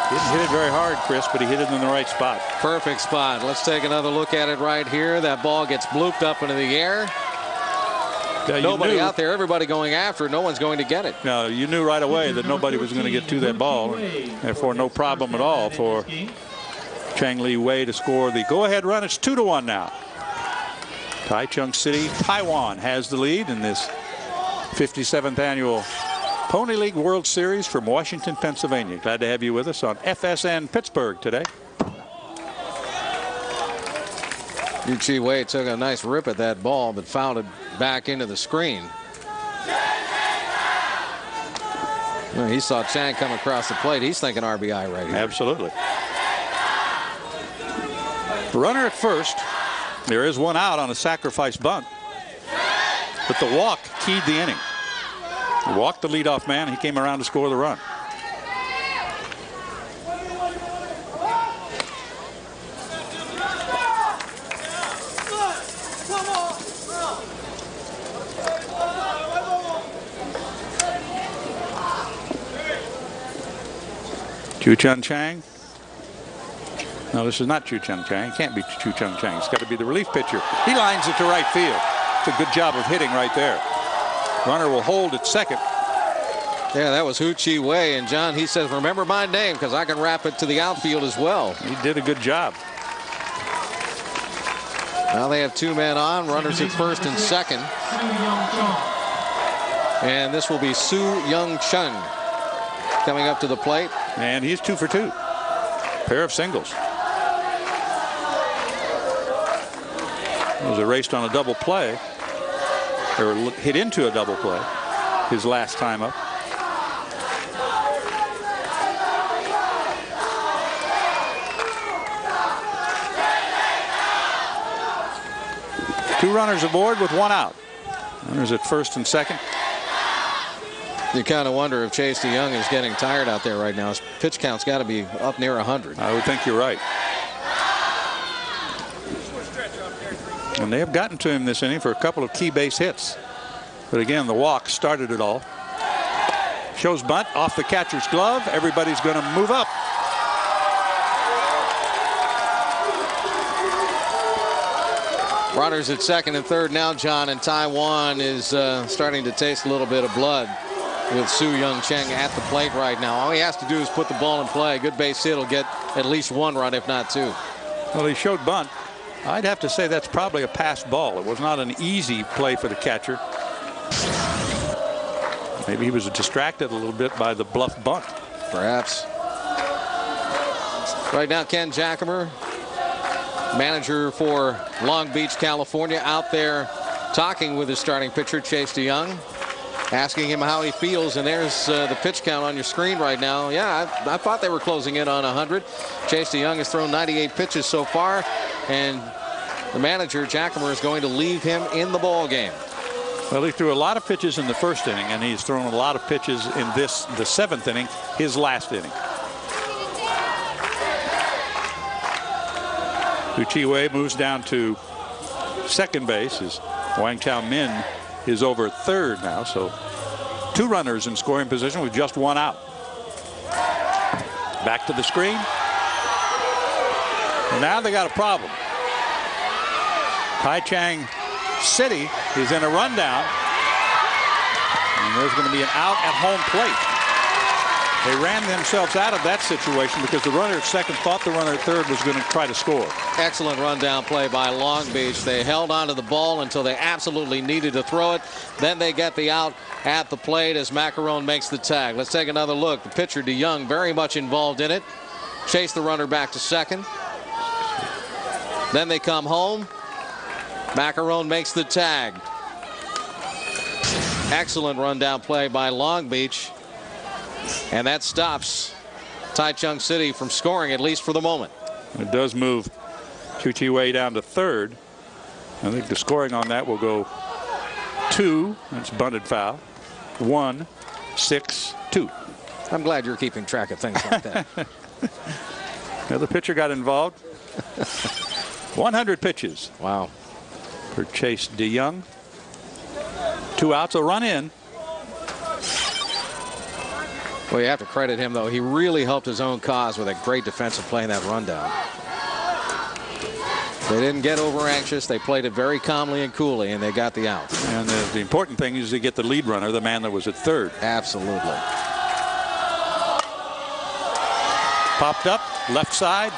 Didn't hit it very hard, Chris, but he hit it in the right spot. Perfect spot. Let's take another look at it right here. That ball gets blooped up into the air. Nobody out there, everybody going after it. No one's going to get it. No, you knew right away that nobody was going to get to that ball. Therefore, no problem at all for Chang Li Wei to score the go-ahead run. It's 2-1 now. Taichung City, Taiwan has the lead in this 57th annual Pony League World Series from Washington, Pennsylvania. Glad to have you with us on FSN Pittsburgh today. Yu Chi Wei took a nice rip at that ball, but fouled it back into the screen. Well, he saw Chang come across the plate. He's thinking RBI right here. Absolutely. Runner at first. There is one out on a sacrifice bunt. But the walk keyed the inning. He walked the leadoff man. He came around to score the run. Chu Chun Chang. No, this is not Chu Chun Chang. It can't be Chu Chun Chang. It's got to be the relief pitcher. He lines it to right field. It's a good job of hitting right there. Runner will hold at second. Yeah, that was Yu Chi Wei. And John, he says, remember my name because I can wrap it to the outfield as well. He did a good job. Now they have two men on. Runners at first and second. And this will be Su Young Chun coming up to the plate. And he's 2 for 2. Pair of singles. Was erased on a double play, or hit into a double play his last time up. Two runners aboard with one out. Runners at first and second. You kind of wonder if Chase DeYoung is getting tired out there right now. His pitch count's got to be up near 100. I would think you're right. And they have gotten to him this inning for a couple of key base hits. But again, the walk started it all. Shows bunt off the catcher's glove. Everybody's going to move up. Runners at second and third now, John, and Taiwan is starting to taste a little bit of blood with Su Young Chang at the plate right now. All he has to do is put the ball in play. A good base hit will get at least one run, if not two. Well, he showed bunt. I'd have to say that's probably a passed ball. It was not an easy play for the catcher. Maybe he was distracted a little bit by the bluff bunt. Perhaps. Right now, Ken Jackamer, manager for Long Beach, California, out there talking with his starting pitcher, Chase DeYoung, asking him how he feels. And there's the pitch count on your screen right now. Yeah, I thought they were closing in on 100. Chase DeYoung has thrown 98 pitches so far, and the manager, Jackamer, is going to leave him in the ball game. Well, he threw a lot of pitches in the first inning, and he's thrown a lot of pitches in the 7th inning, his last inning. Yu Chi Wei moves down to second base as Wang Chao Min is over third now. So two runners in scoring position with just one out. Back to the screen. And now they got a problem. Taichung City is in a rundown. And there's going to be an out at home plate. They ran themselves out of that situation because the runner at second thought the runner at third was going to try to score. Excellent rundown play by Long Beach. They held onto the ball until they absolutely needed to throw it. Then they get the out at the plate as Macaron makes the tag. Let's take another look. The pitcher, DeYoung, very much involved in it. Chase the runner back to second. Then they come home. Macaron makes the tag. Excellent rundown play by Long Beach. And that stops Taichung City from scoring, at least for the moment. It does move Yu Chi Wei down to third. I think the scoring on that will go 2. That's bunted foul. 1, 6, 2. I'm glad you're keeping track of things like that. Now the pitcher got involved. 100 pitches. Wow. For Chase DeYoung. 2 outs, a run in. Well, you have to credit him, though. He really helped his own cause with a great defensive play in that rundown. They didn't get over anxious. They played it very calmly and coolly, and they got the out. And the important thing is to get the lead runner, the man that was at third. Absolutely. Popped up, left side,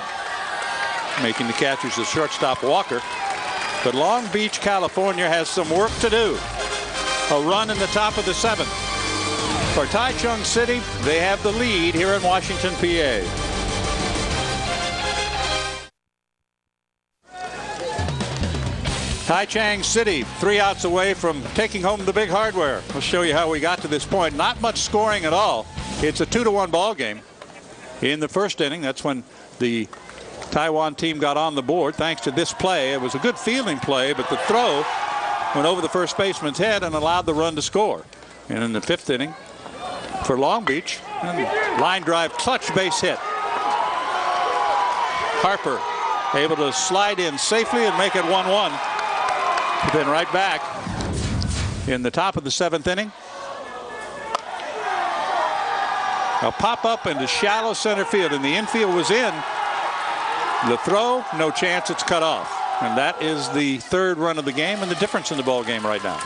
making the catchers the shortstop Walker. But Long Beach, California has some work to do. A run in the top of the 7th. For Taichung City, they have the lead here in Washington, PA. Taichung City, 3 outs away from taking home the big hardware. We'll show you how we got to this point. Not much scoring at all. It's a 2-1 ball game. In the first inning, that's when the Taiwan team got on the board thanks to this play. It was a good fielding play, but the throw went over the first baseman's head and allowed the run to score. And in the 5th inning for Long Beach, line drive clutch base hit. Harper able to slide in safely and make it 1-1. But then right back in the top of the 7th inning. A pop-up into shallow center field, and the infield was in. The throw, no chance, it's cut off. And that is the 3rd run of the game and the difference in the ball game right now.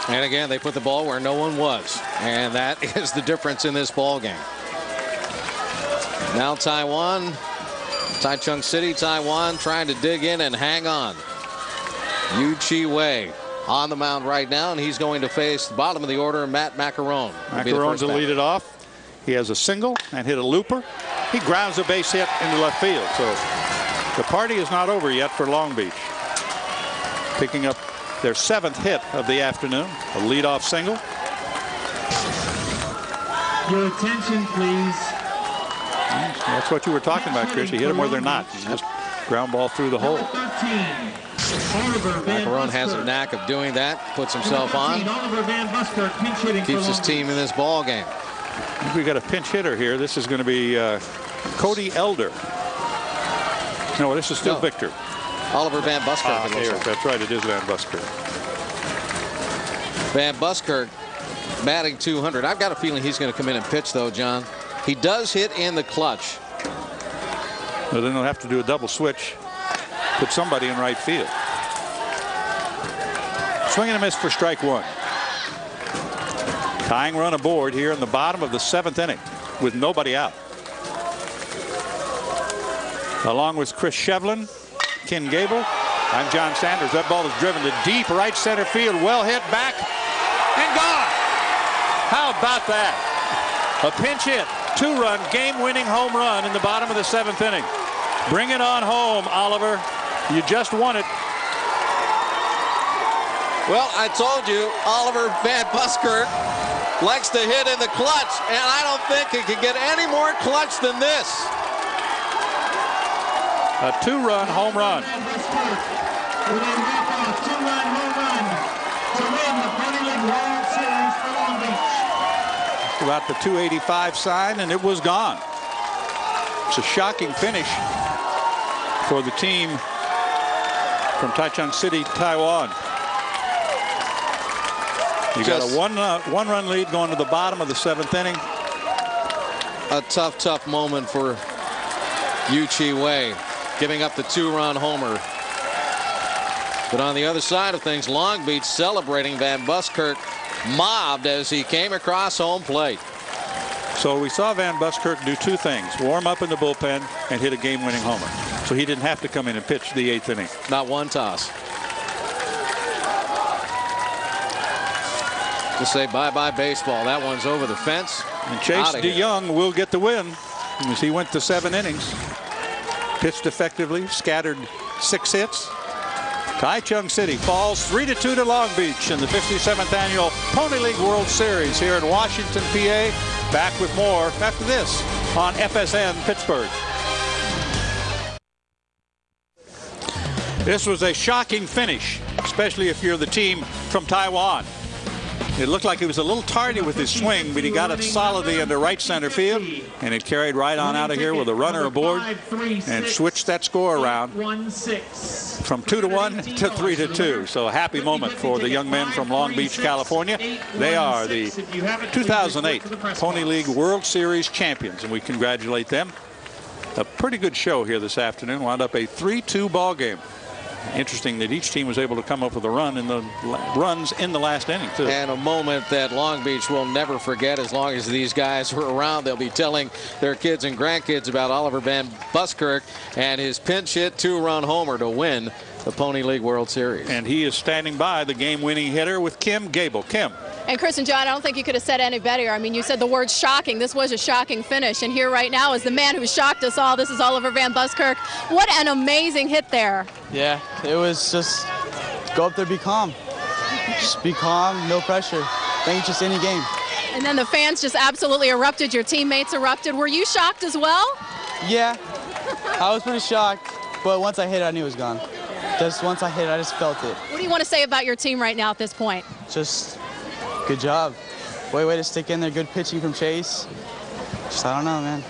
And again, they put the ball where no one was. And that is the difference in this ball game. Now Taiwan, Taichung City, Taiwan trying to dig in and hang on. Yu Chi Wei on the mound right now, and he's going to face the bottom of the order, Matt Macaron. Macaron's to lead it off. He has a single and hit a looper. He grounds a base hit into left field. So the party is not over yet for Long Beach. Picking up their 7th hit of the afternoon, a leadoff single. Your attention, please. That's what you were talking about, Chris. He hit them where they're not. Just ground ball through the hole. Macaron has a knack of doing that. Puts himself on. Keeps his team in this ball game. We got a pinch hitter here. This is going to be Cody Elder. No, this is still Victor. Oliver Van Buskirk. That's right, it is Van Buskirk. Van Buskirk batting .200. I've got a feeling he's going to come in and pitch, though, John. He does hit in the clutch. Well, then they'll have to do a double switch. Put somebody in right field. Swing and a miss for strike 1. Tying run aboard here in the bottom of the 7th inning with nobody out. Along with Chris Shevlin, Ken Gable, I'm John Sanders. That ball is driven to deep right center field. Well hit back and gone. How about that? A pinch hit, 2-run game-winning home run in the bottom of the 7th inning. Bring it on home, Oliver. You just won it. Well, I told you, Oliver Van Buskirk likes to hit in the clutch, and I don't think he can get any more clutch than this. A 2-run home run. About the 285 sign, and it was gone. It's a shocking finish for the team from Taichung City, Taiwan. You got a one-run lead going to the bottom of the 7th inning. A tough moment for Yu Chi Wei, giving up the 2-run homer. But on the other side of things, Long Beach celebrating. Van Buskirk mobbed as he came across home plate. So we saw Van Buskirk do 2 things: warm up in the bullpen and hit a game-winning homer. So he didn't have to come in and pitch the 8th inning. Not one toss. To say bye-bye baseball. That one's over the fence. And Chase DeYoung will get the win as he went to 7 innings. Pitched effectively, scattered 6 hits. Taichung City falls 3-2 to Long Beach in the 57th annual Pony League World Series here in Washington, PA. Back with more after this on FSN Pittsburgh. This was a shocking finish, especially if you're the team from Taiwan. It looked like he was a little tardy with his swing, but he got it solidly into right center field, and it carried right on out of here with a runner aboard and switched that score around from 2-1 to 3-2. So a happy moment for the young men from Long Beach, California. They are the 2008 Pony League World Series champions, and we congratulate them. A pretty good show here this afternoon. Wound up a 3-2 ball game. Interesting that each team was able to come up with a run in the runs in the last inning, too. And a moment that Long Beach will never forget as long as these guys were around. They'll be telling their kids and grandkids about Oliver Van Buskirk and his pinch hit 2-run homer to win the Pony League World Series. And he is standing by the game-winning hitter with Kim Gable. Kim. And Chris and John, I don't think you could have said any better. I mean, you said the word shocking. This was a shocking finish. And here right now is the man who shocked us all. This is Oliver Van Buskirk. What an amazing hit there. Yeah, it was just go up there, be calm. Just be calm, no pressure. I think it's just any game. And then the fans just absolutely erupted. Your teammates erupted. Were you shocked as well? Yeah, I was pretty shocked. But once I hit it, I knew it was gone. Just once I hit it, I just felt it. What do you want to say about your team right now at this point? Just good job. Way to stick in there. Good pitching from Chase. Just, I don't know, man.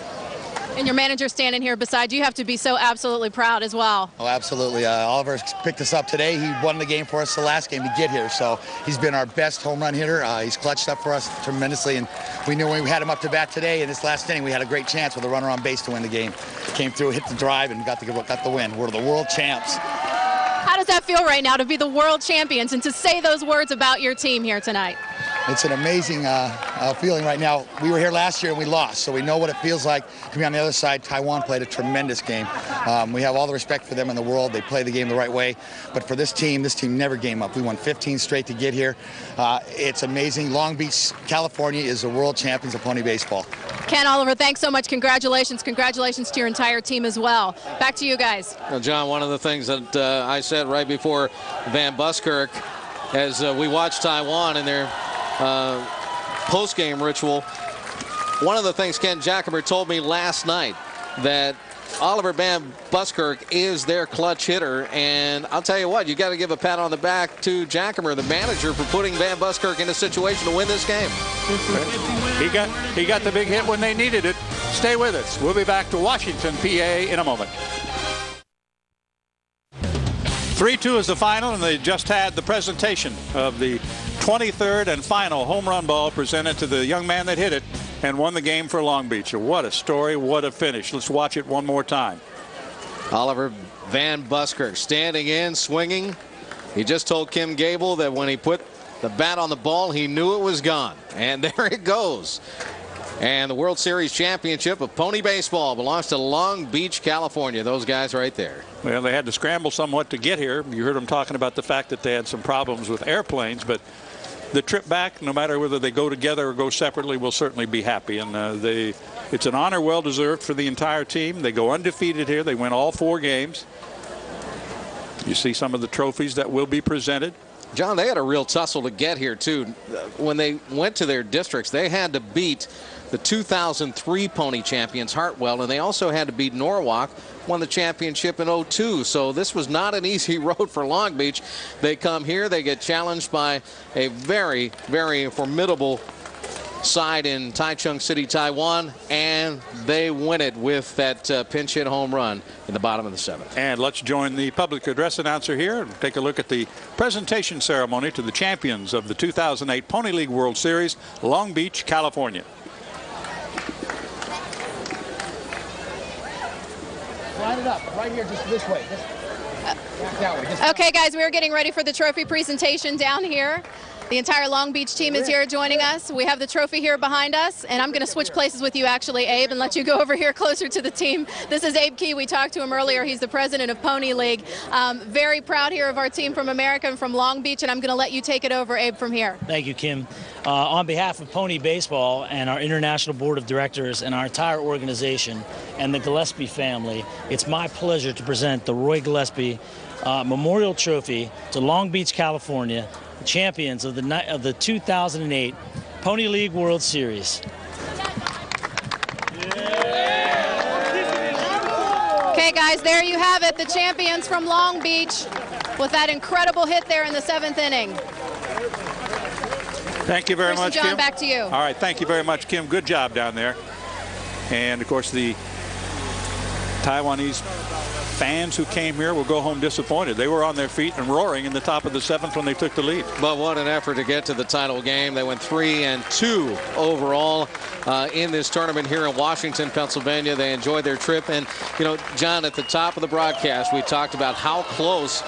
And your manager standing here beside you have to be so absolutely proud as well. Oh, absolutely. Oliver picked us up today. He won the game for us the last game to get here. So he's been our best home run hitter. He's clutched up for us tremendously. And we knew when we had him up to bat today in this last inning, we had a great chance with a runner on base to win the game. Came through, hit the drive, and got the win. We're the world champs. How does that feel right now to be the world champions and to say those words about your team here tonight? It's an amazing feeling right now. We were here last year and we lost, so we know what it feels like to be on the other side. Taiwan played a tremendous game. We have all the respect for them in the world. They play the game the right way. But for this team never gave up. We won 15 straight to get here. It's amazing. Long Beach, California is the world champions of pony baseball. Ken, Oliver, thanks so much. Congratulations. Congratulations to your entire team as well. Back to you guys. Well, John, one of the things that I said right before Van Buskirk, as we watched Taiwan in their post-game ritual, one of the things Ken Jackamer told me last night, that Oliver Van Buskirk is their clutch hitter, and I'll tell you what, you got to give a pat on the back to Jackamer, the manager, for putting Van Buskirk in a situation to win this game. He got the big hit when they needed it. Stay with us. We'll be back to Washington, PA in a moment. 3-2 is the final, and they just had the presentation of the 23rd and final home run ball presented to the young man that hit it and won the game for Long Beach. What a story, what a finish. Let's watch it one more time. Oliver Van Buskirk standing in, swinging. He just told Kim Gable that when he put the bat on the ball, he knew it was gone. And there it goes. And the World Series championship of pony baseball belongs to Long Beach, California. Those guys right there. Well, they had to scramble somewhat to get here. You heard them talking about the fact that they had some problems with airplanes, but the trip back, no matter whether they go together or go separately, will certainly be happy. And it's an honor well deserved for the entire team. They go undefeated here. They win all 4 games. You see some of the trophies that will be presented. John, they had a real tussle to get here, too. When they went to their districts, they had to beat the 2003 pony champions, Hartwell, and they also had to beat Norwalk, won the championship in '02. So this was not an easy road for Long Beach. They come here, they get challenged by a very, very formidable side in Taichung City, Taiwan, and they win it with that pinch hit home run in the bottom of the 7th. And let's join the public address announcer here and take a look at the presentation ceremony to the champions of the 2008 Pony League World Series, Long Beach, California. Line it up right here, just this way. That way. Okay, guys, we're getting ready for the trophy presentation down here. The entire Long Beach team is here joining us. We have the trophy here behind us, and I'm going to switch places with you, actually, Abe, and let you go over here closer to the team. This is Abe Key. We talked to him earlier. He's the president of Pony League. Very proud here of our team from America and from Long Beach, and I'm going to let you take it over, Abe, from here. Thank you, Kim. On behalf of Pony Baseball and our International Board of Directors and our entire organization and the Gillespie family, it's my pleasure to present the Roy Gillespie Memorial Trophy to Long Beach, California, champions of the 2008 Pony League World Series. Okay, guys, there you have it, the champions from Long Beach with that incredible hit there in the 7th inning. Thank you very much, John, Kim. back to you. All right, thank you very much, Kim. Good job down there. And, of course, the Taiwanese fans who came here will go home disappointed. They were on their feet and roaring in the top of the 7th when they took the lead. But what an effort to get to the title game. They went 3-2 overall in this tournament here in Washington, Pennsylvania. They enjoyed their trip. And, you know, John, at the top of the broadcast, we talked about how close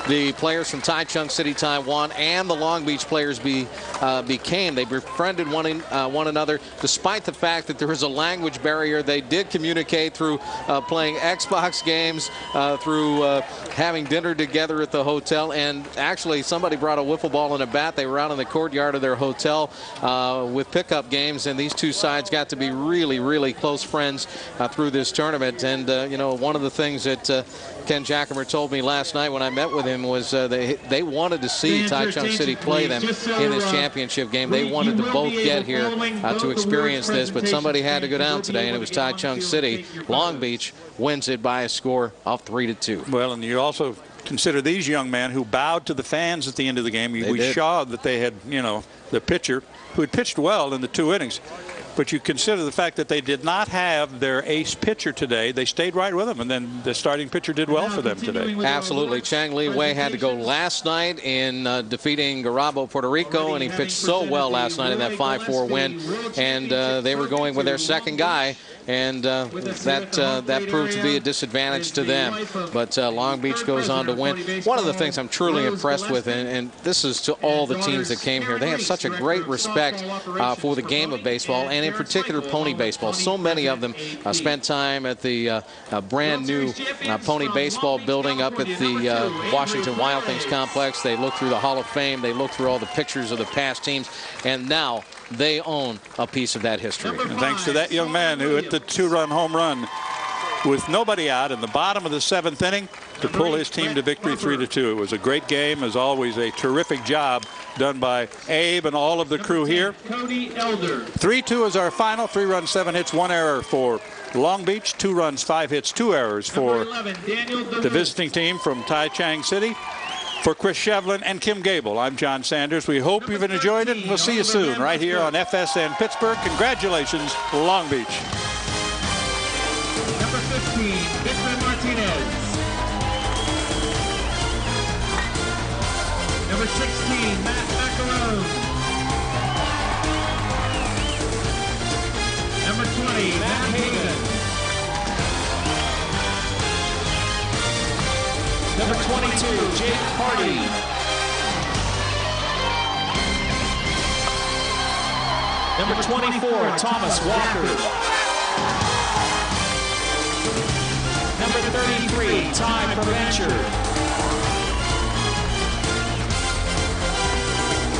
the players from Taichung City, Taiwan, and the Long Beach players became. They befriended one another, despite the fact that there was a language barrier. They did communicate through playing Xbox games, through having dinner together at the hotel, and actually somebody brought a wiffle ball and a bat. They were out in the courtyard of their hotel with pickup games, and these two sides got to be really, really close friends through this tournament. And you know, one of the things that Ken Jackamer told me last night when I met with him was they wanted to see Taichung City play them in this championship game. They wanted to both get here to experience this, but somebody had to go down today, and it was Taichung City. Long Beach wins it by a score of 3-2. Well, and you also consider these young men who bowed to the fans at the end of the game. We saw that they had, you know, the pitcher who had pitched well in the 2 innings. But you consider the fact that they did not have their ace pitcher today. They stayed right with them, and then the starting pitcher did well for them today. Absolutely. Chang Li Wei had to go last night in defeating Garabo, Puerto Rico, and he pitched so well last night in that 5-4 win. And they were going with their second guy, and that proved to be a disadvantage to them. But Long Beach goes on to win. One of the things I'm truly impressed with, and this is to all the teams that came here, they have such a great respect for the game of baseball, and in particular pony baseball. So many of them spent time at the brand new pony baseball building up at the Washington Wild Things complex. They looked through the Hall of Fame. They looked through all the pictures of the past teams, and now they own a piece of that history. And thanks to that young man who hit the 2-run home run with nobody out in the bottom of the 7th inning to pull his team to victory 3-2. It was a great game. As always, a terrific job done by Abe and all of the crew here. 3-2 is our final. 3 runs, 7 hits, 1 error for Long Beach. 2 runs, 5 hits, 2 errors for the visiting team from Taichung City. For Chris Shevlin and Kim Gable, I'm John Sanders. We hope you've enjoyed it, and we'll see you soon right here on FSN Pittsburgh. Congratulations, Long Beach. Number 15, Victor Martinez. Number 16, Matt Macaron. Number 20, Matt Hayden. Number 22, Jake Hardy. Number 24, Thomas Walker. Number 33, Ty Preventure.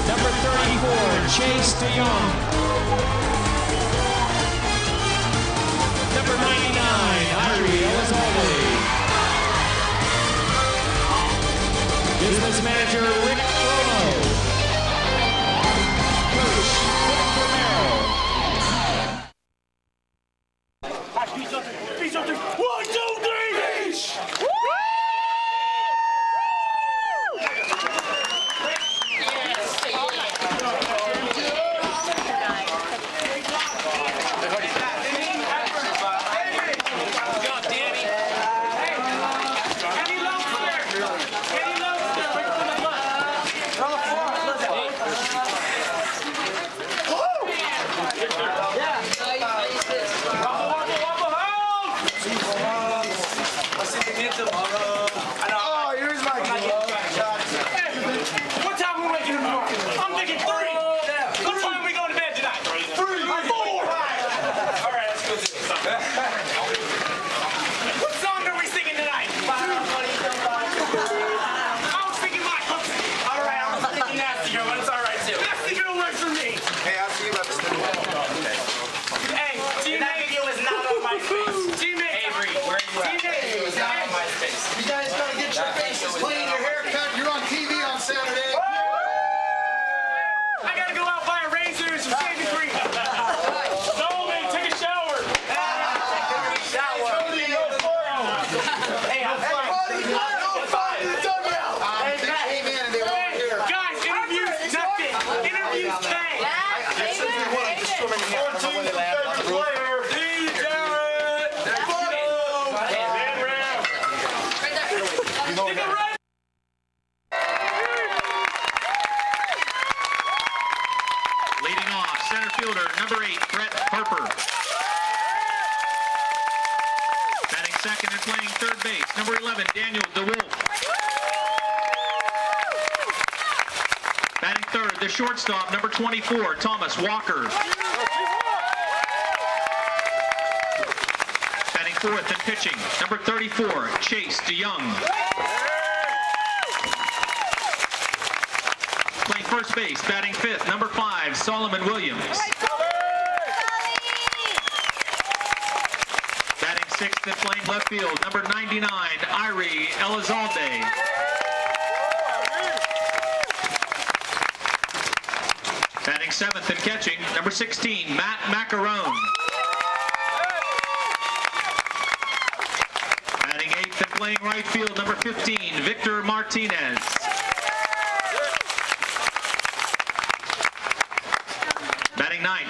Number 34, Chase DeYoung. Number 99, Irie Elizalde. Business Manager Rick Romo. Coach Rick Romero. One, two, three, fish! Second and playing third base, number 11, Daniel DeWolf. shortstop, number 24, Thomas Walker. Batting fourth and pitching, number 34, Chase DeYoung. Playing first base, batting fifth, number 5, Solomon Williams. Batting sixth and playing left field, number 99, Irie Elizalde. Batting seventh and catching, number 16, Matt Macarone. Batting eighth and playing right field, number 15, Victor Martinez. Batting ninth,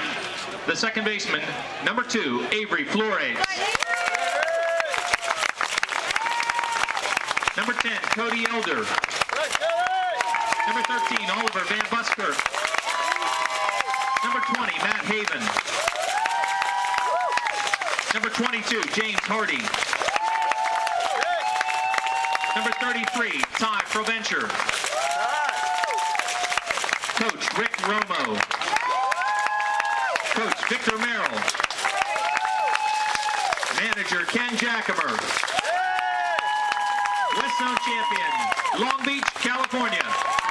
the second baseman, number 2, Avery Flores. Number 10, Cody Elder. Number 13, Oliver Van Busker. Number 20, Matt Haven. Number 22, James Hardy. Number 33, Ty Provencher. Coach Rick Romo. Coach Victor Merrill. Manager Ken Jackamer. West Zone champion, Long Beach, California.